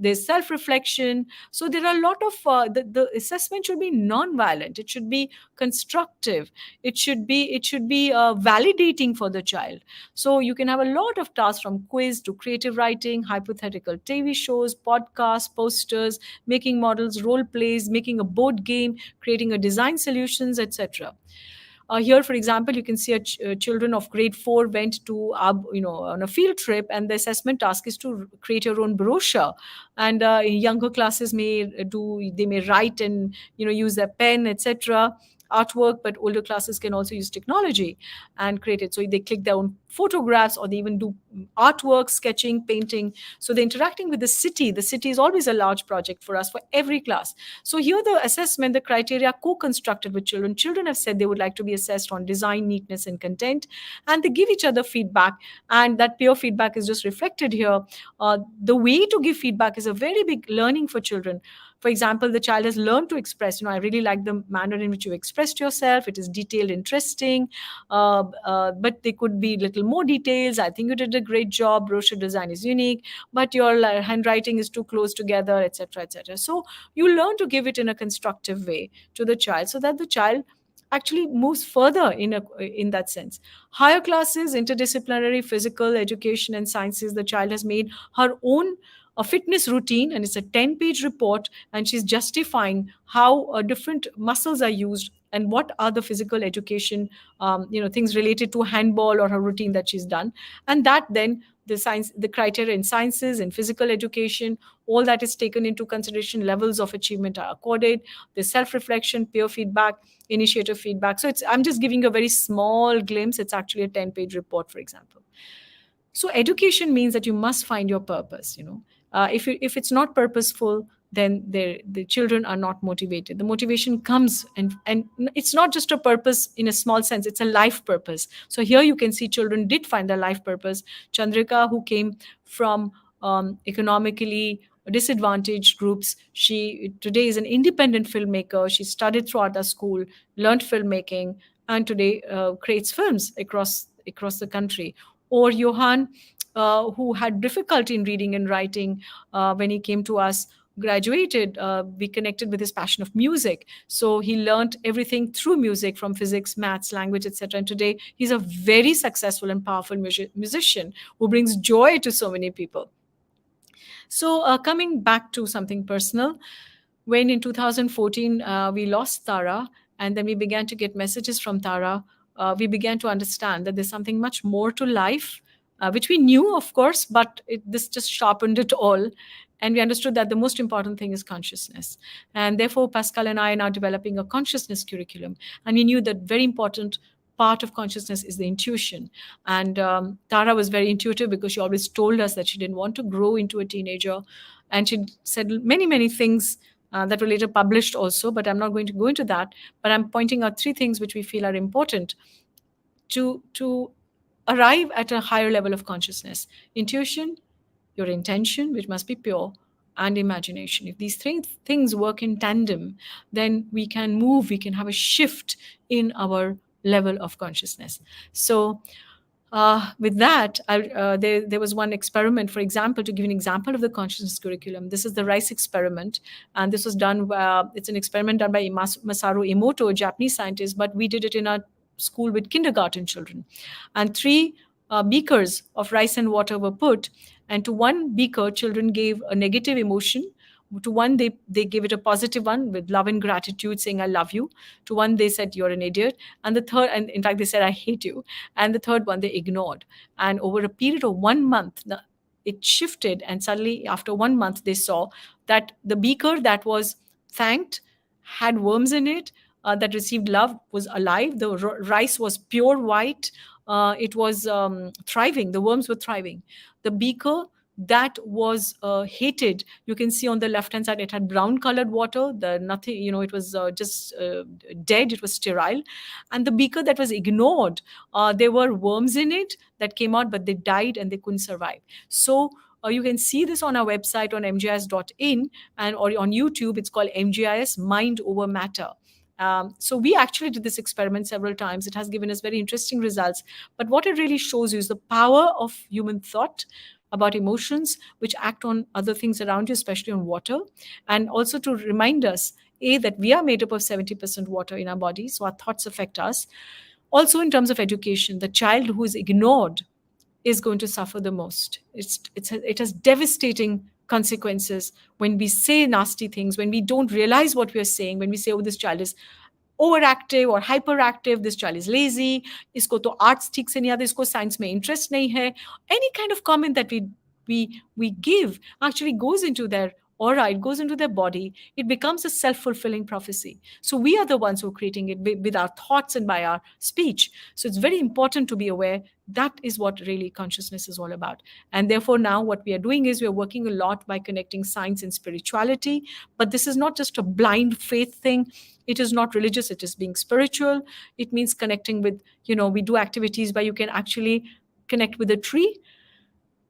There's self-reflection. So there are a lot of the assessment should be non-violent. It should be constructive. It should be validating for the child. So you can have a lot of tasks from quiz to creative writing, hypothetical TV shows, podcasts, posters, making models, role plays, making a board game, creating a design solutions, etc. Here, for example, you can see children of grade 4 went to on a field trip, and the assessment task is to create your own brochure. And younger classes may write and use their pen, etc. artwork, but older classes can also use technology and create it. So they click their own photographs, or they even do artwork, sketching, painting. So they're interacting with the city. The city is always a large project for us for every class. So here the assessment, the criteria are co-constructed with children. Children have said they would like to be assessed on design, neatness, and content, and they give each other feedback, and that peer feedback is just reflected here. The way to give feedback is a very big learning for children. For example, the child has learned to express, I really like the manner in which you expressed yourself. It is detailed, interesting, but there could be little more details. I think you did a great job. Brochure design is unique, but your handwriting is too close together, etc., etc. So you learn to give it in a constructive way to the child, so that the child actually moves further in that sense. Higher classes, interdisciplinary, physical education and sciences, the child has made her own a fitness routine, and it's a 10-page report, and she's justifying how different muscles are used and what are the physical education things related to handball or her routine that she's done. And that then the criteria in sciences and physical education, all that is taken into consideration. Levels of achievement are accorded. The self-reflection, peer feedback, initiative feedback. So I'm just giving a very small glimpse. It's actually a 10-page report, for example. So education means that you must find your purpose. If it's not purposeful, then the children are not motivated. The motivation comes, and it's not just a purpose in a small sense, it's a life purpose. So here you can see children did find their life purpose. Chandrika, who came from economically disadvantaged groups, she today is an independent filmmaker. She studied throughout the school, learned filmmaking, and today creates films across the country. Or Johan, who had difficulty in reading and writing, when he came to us, graduated, we connected with his passion of music. So he learned everything through music, from physics, maths, language, etc. And today he's a very successful and powerful musician who brings joy to so many people. So coming back to something personal, when in 2014 we lost Tara, and then we began to get messages from Tara, we began to understand that there's something much more to life, which we knew, of course, but this just sharpened it all. And we understood that the most important thing is consciousness. And therefore, Pascal and I are now developing a consciousness curriculum. And we knew that very important part of consciousness is the intuition. And Tara was very intuitive, because she always told us that she didn't want to grow into a teenager. And she said many, many things that were later published also, but I'm not going to go into that. But I'm pointing out 3 things which we feel are important to arrive at a higher level of consciousness: intuition, your intention, which must be pure, and imagination. If these 3 things work in tandem, then we can move, we can have a shift in our level of consciousness. So with that, there was one experiment, for example, to give an example of the consciousness curriculum. This is the rice experiment, and this was done. It's an experiment done by Masaru Emoto, a Japanese scientist, but we did it in a school with kindergarten children. And 3 beakers of rice and water were put, and to one beaker, children gave a negative emotion. To one, they gave it a positive one with love and gratitude, saying, I love you. To one, they said, you're an idiot. And the third, and in fact, they said, I hate you. And the third one, they ignored. And over a period of 1 month, it shifted. And suddenly, after 1 month, they saw that the beaker that was thanked had worms in it, that received love, was alive. The rice was pure white. It was thriving. The worms were thriving. The beaker that was hated, you can see on the left hand side, it had brown colored water. It was just dead. It was sterile. And the beaker that was ignored, there were worms in it that came out, but they died and they couldn't survive. So You can see this on our website on mgis.in, and or on YouTube. It's called MGIS Mind Over Matter. So we actually did this experiment several times. It has given us very interesting results. But what it really shows you is the power of human thought about emotions, which act on other things around you, especially on water, and also to remind us, A, that we are made up of 70% water in our body, so our thoughts affect us. Also, in terms of education, the child who is ignored is going to suffer the most. It has devastating consequences when we say nasty things, when we don't realize what we are saying, when we say, oh, this child is overactive or hyperactive, this child is lazy, इसको तो arts ठीक से नहीं आता, इसको science में interest नहीं है. Any kind of comment that we give actually goes into their aura, it goes into their body, it becomes a self-fulfilling prophecy. So we are the ones who are creating it with our thoughts and by our speech. So it's very important to be aware that is what really consciousness is all about. And therefore now what we are doing is we are working a lot by connecting science and spirituality. But this is not just a blind faith thing. It is not religious, it is being spiritual. It means connecting with, we do activities where you can actually connect with a tree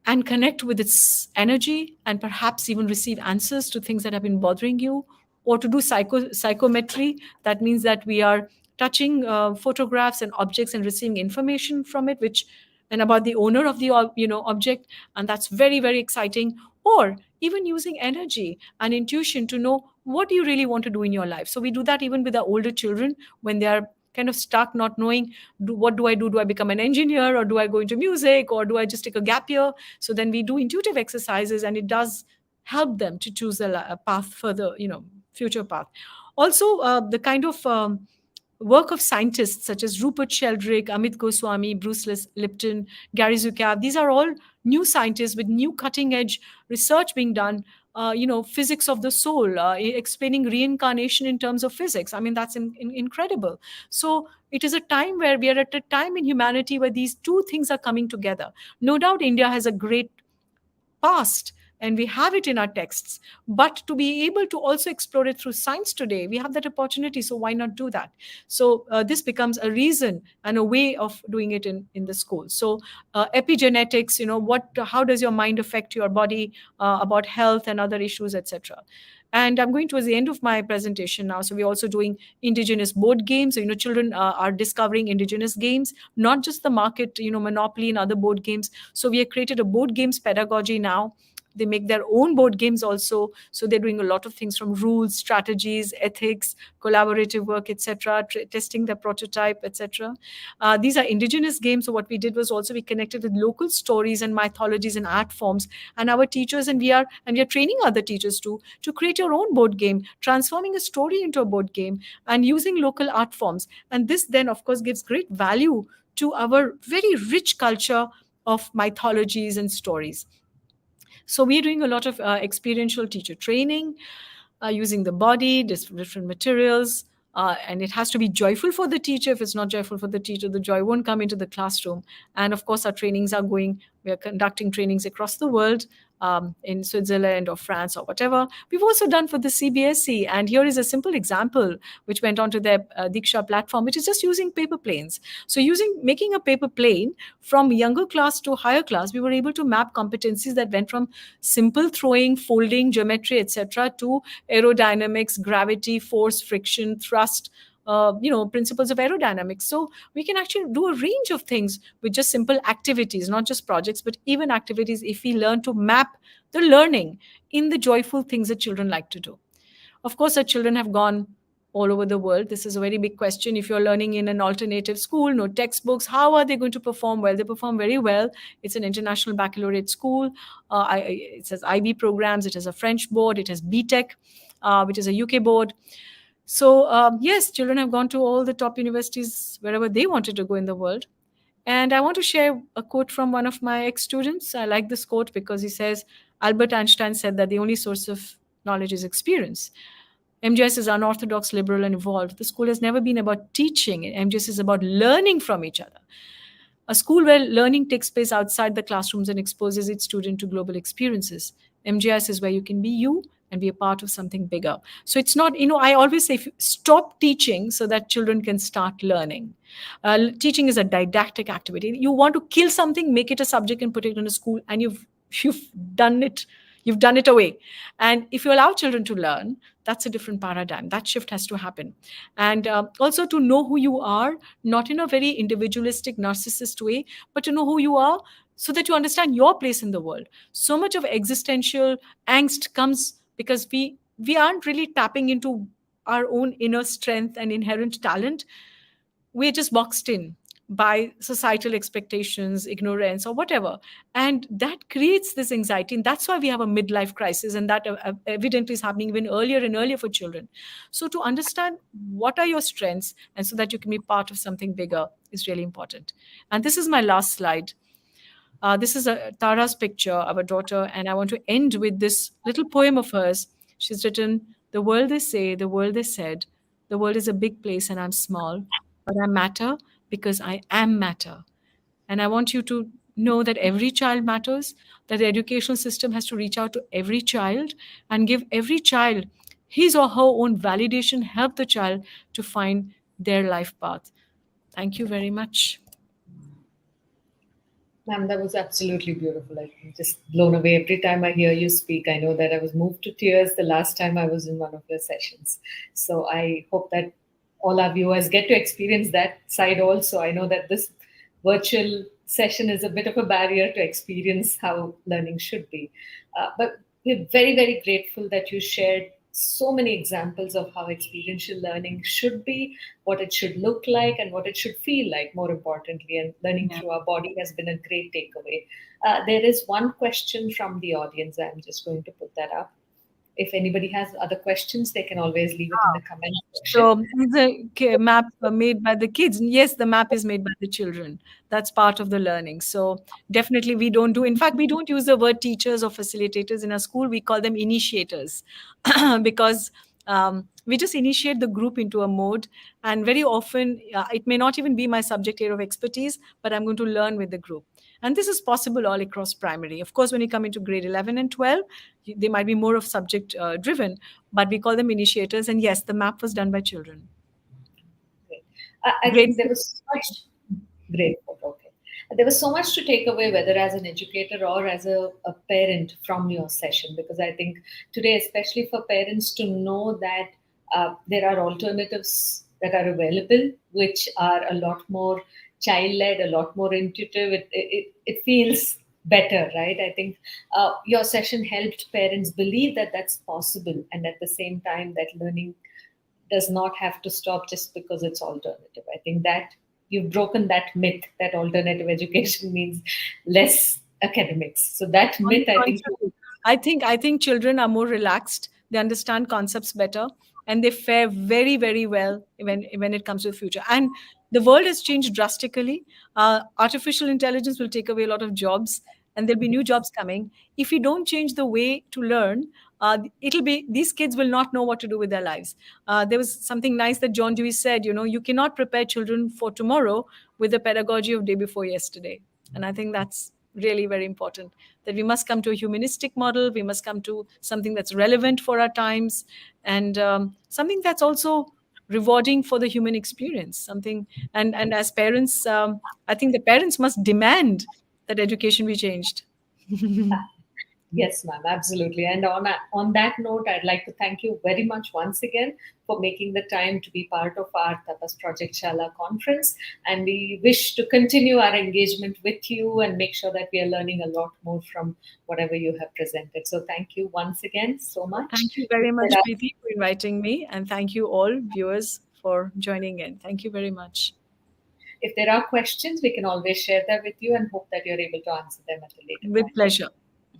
and connect with its energy and perhaps even receive answers to things that have been bothering you, or to do psychometry. That means that we are touching photographs and objects and receiving information from it, which and about the owner of the object, and that's very, very exciting. Or even using energy and intuition to know what do you really want to do in your life. So we do that even with our older children when they are kind of stuck, not knowing, what do I do? Do I become an engineer, or do I go into music, or do I just take a gap year? So then we do intuitive exercises, and it does help them to choose a path further, future path. Also, the kind of work of scientists such as Rupert Sheldrake, Amit Goswami, Bruce Lipton, Gary Zukav, these are all new scientists with new cutting edge research being done. Physics of the soul, explaining reincarnation in terms of physics. I mean, that's incredible. So it is a time where we are at a time in humanity where these two things are coming together. No doubt India has a great past and we have it in our texts, but to be able to also explore it through science today, we have that opportunity. So why not do that? So this becomes a reason and a way of doing it in the school. So epigenetics, how does your mind affect your body, about health and other issues, etc. And I'm going towards the end of my presentation now. So we're also doing indigenous board games. So, children are discovering indigenous games, not just the market, Monopoly and other board games. So we have created a board games pedagogy now. They make their own board games also. So they're doing a lot of things from rules, strategies, ethics, collaborative work, etc., testing the prototype, etc. These are indigenous games. So what we did was also we connected with local stories and mythologies and art forms, and our teachers, and we are training other teachers too to create your own board game, transforming a story into a board game and using local art forms. And this then, of course, gives great value to our very rich culture of mythologies and stories. So we're doing a lot of experiential teacher training, using the body, different materials, and it has to be joyful for the teacher. If it's not joyful for the teacher, the joy won't come into the classroom. And of course, our trainings are going, we are conducting trainings across the world, in Switzerland or France or whatever. We've also done for the CBSE. And here is a simple example which went onto their Diksha platform, which is just using paper planes. So making a paper plane from younger class to higher class, we were able to map competencies that went from simple throwing, folding, geometry, etc., to aerodynamics, gravity, force, friction, thrust, principles of aerodynamics. So we can actually do a range of things with just simple activities, not just projects, but even activities, if we learn to map the learning in the joyful things that children like to do. Of course, our children have gone all over the world. This is a very big question. If you're learning in an alternative school, no textbooks, how are they going to perform well? They perform very well. It's an international baccalaureate school. It has IB programs. It has a French board. It has BTech, which is a UK board. So yes, children have gone to all the top universities wherever they wanted to go in the world. And I want to share a quote from one of my ex-students. I like this quote because he says, Albert Einstein said that the only source of knowledge is experience. MGS is unorthodox, liberal, and evolved. The school has never been about teaching. MGS is about learning from each other. A school where learning takes place outside the classrooms and exposes its student to global experiences. MGS is where you can be you and be a part of something bigger. So it's not, I always say, stop teaching so that children can start learning. Teaching is a didactic activity. You want to kill something, make it a subject and put it in a school, and you've you've done it. You've done it away. And if you allow children to learn, that's a different paradigm. That shift has to happen. And also to know who you are, not in a very individualistic, narcissist way, but to know who you are so that you understand your place in the world. So much of existential angst comes because we aren't really tapping into our own inner strength and inherent talent. We're just boxed in by societal expectations, ignorance, or whatever. And that creates this anxiety. And that's why we have a midlife crisis. And that evidently is happening even earlier and earlier for children. So, to understand what are your strengths and so that you can be part of something bigger is really important. And this is my last slide. This is Tara's picture of a daughter, and I want to end with this little poem of hers. She's written, "The world they say, the world they said, the world is a big place and I'm small, but I matter because I am matter." And I want you to know that every child matters, that the educational system has to reach out to every child and give every child his or her own validation, help the child to find their life path. Thank you very much. Ma'am, that was absolutely beautiful. I'm just blown away every time I hear you speak. I know that I was moved to tears the last time I was in one of your sessions. So I hope that all our viewers get to experience that side also. I know that this virtual session is a bit of a barrier to experience how learning should be. But we're very, very grateful that you shared so many examples of how experiential learning should be, what it should look like, and what it should feel like, more importantly. And learning Yeah. through our body has been a great takeaway. There is one question from the audience. I'm just going to put that up. If anybody has other questions, they can always leave it in the comment section. So is a map made by the kids? Yes, the map is made by the children. That's part of the learning. So definitely we don't do, in fact, we don't use the word teachers or facilitators in our school. We call them initiators because we just initiate the group into a mode. And very often it may not even be my subject area of expertise, but I'm going to learn with the group. And this is possible all across primary. Of course, when you come into grade 11 and 12, they might be more of subject driven, but we call them initiators. And yes, the map was done by children. Great. I Grade think there was so much great. Okay. There was so much to take away, whether as an educator or as a parent from your session, because I think today, especially for parents to know that there are alternatives that are available, which are a lot more child led, a lot more intuitive, it feels better, right? I think your session helped parents believe that that's possible, and at the same time, that learning does not have to stop just because it's alternative. I think that you've broken that myth that alternative education means less academics. So that On the myth, I think, contrary, I think children are more relaxed. They understand concepts better, and they fare very, very well when it comes to the future. And the world has changed drastically. Artificial intelligence will take away a lot of jobs, and there'll be new jobs coming. If we don't change the way to learn, it'll be these kids will not know what to do with their lives. There was something nice that John Dewey said. You cannot prepare children for tomorrow with the pedagogy of day before yesterday. And I think that's really very important, that we must come to a humanistic model. We must come to something that's relevant for our times, and something that's also rewarding for the human experience, something. And as parents, I think the parents must demand that education be changed. yes, ma'am, absolutely. And on that note, I'd like to thank you very much once again for making the time to be part of our Tapas Project Shala conference. And we wish to continue our engagement with you and make sure that we are learning a lot more from whatever you have presented. So thank you once again so much. Thank you very much, Preeti, for inviting me, and thank you all viewers for joining in. Thank you very much. If there are questions, we can always share that with you and hope that you're able to answer them at a later With point. pleasure.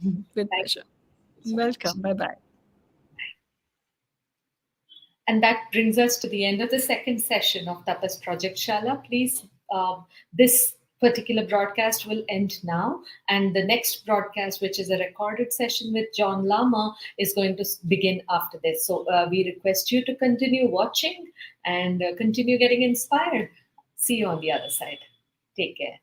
With Thank pleasure. you so much. Welcome. Bye bye. And that brings us to the end of the second session of Tapas Project Shala. Please, this particular broadcast will end now, and the next broadcast, which is a recorded session with John Lama, is going to begin after this. So we request you to continue watching and continue getting inspired. See you on the other side. Take care.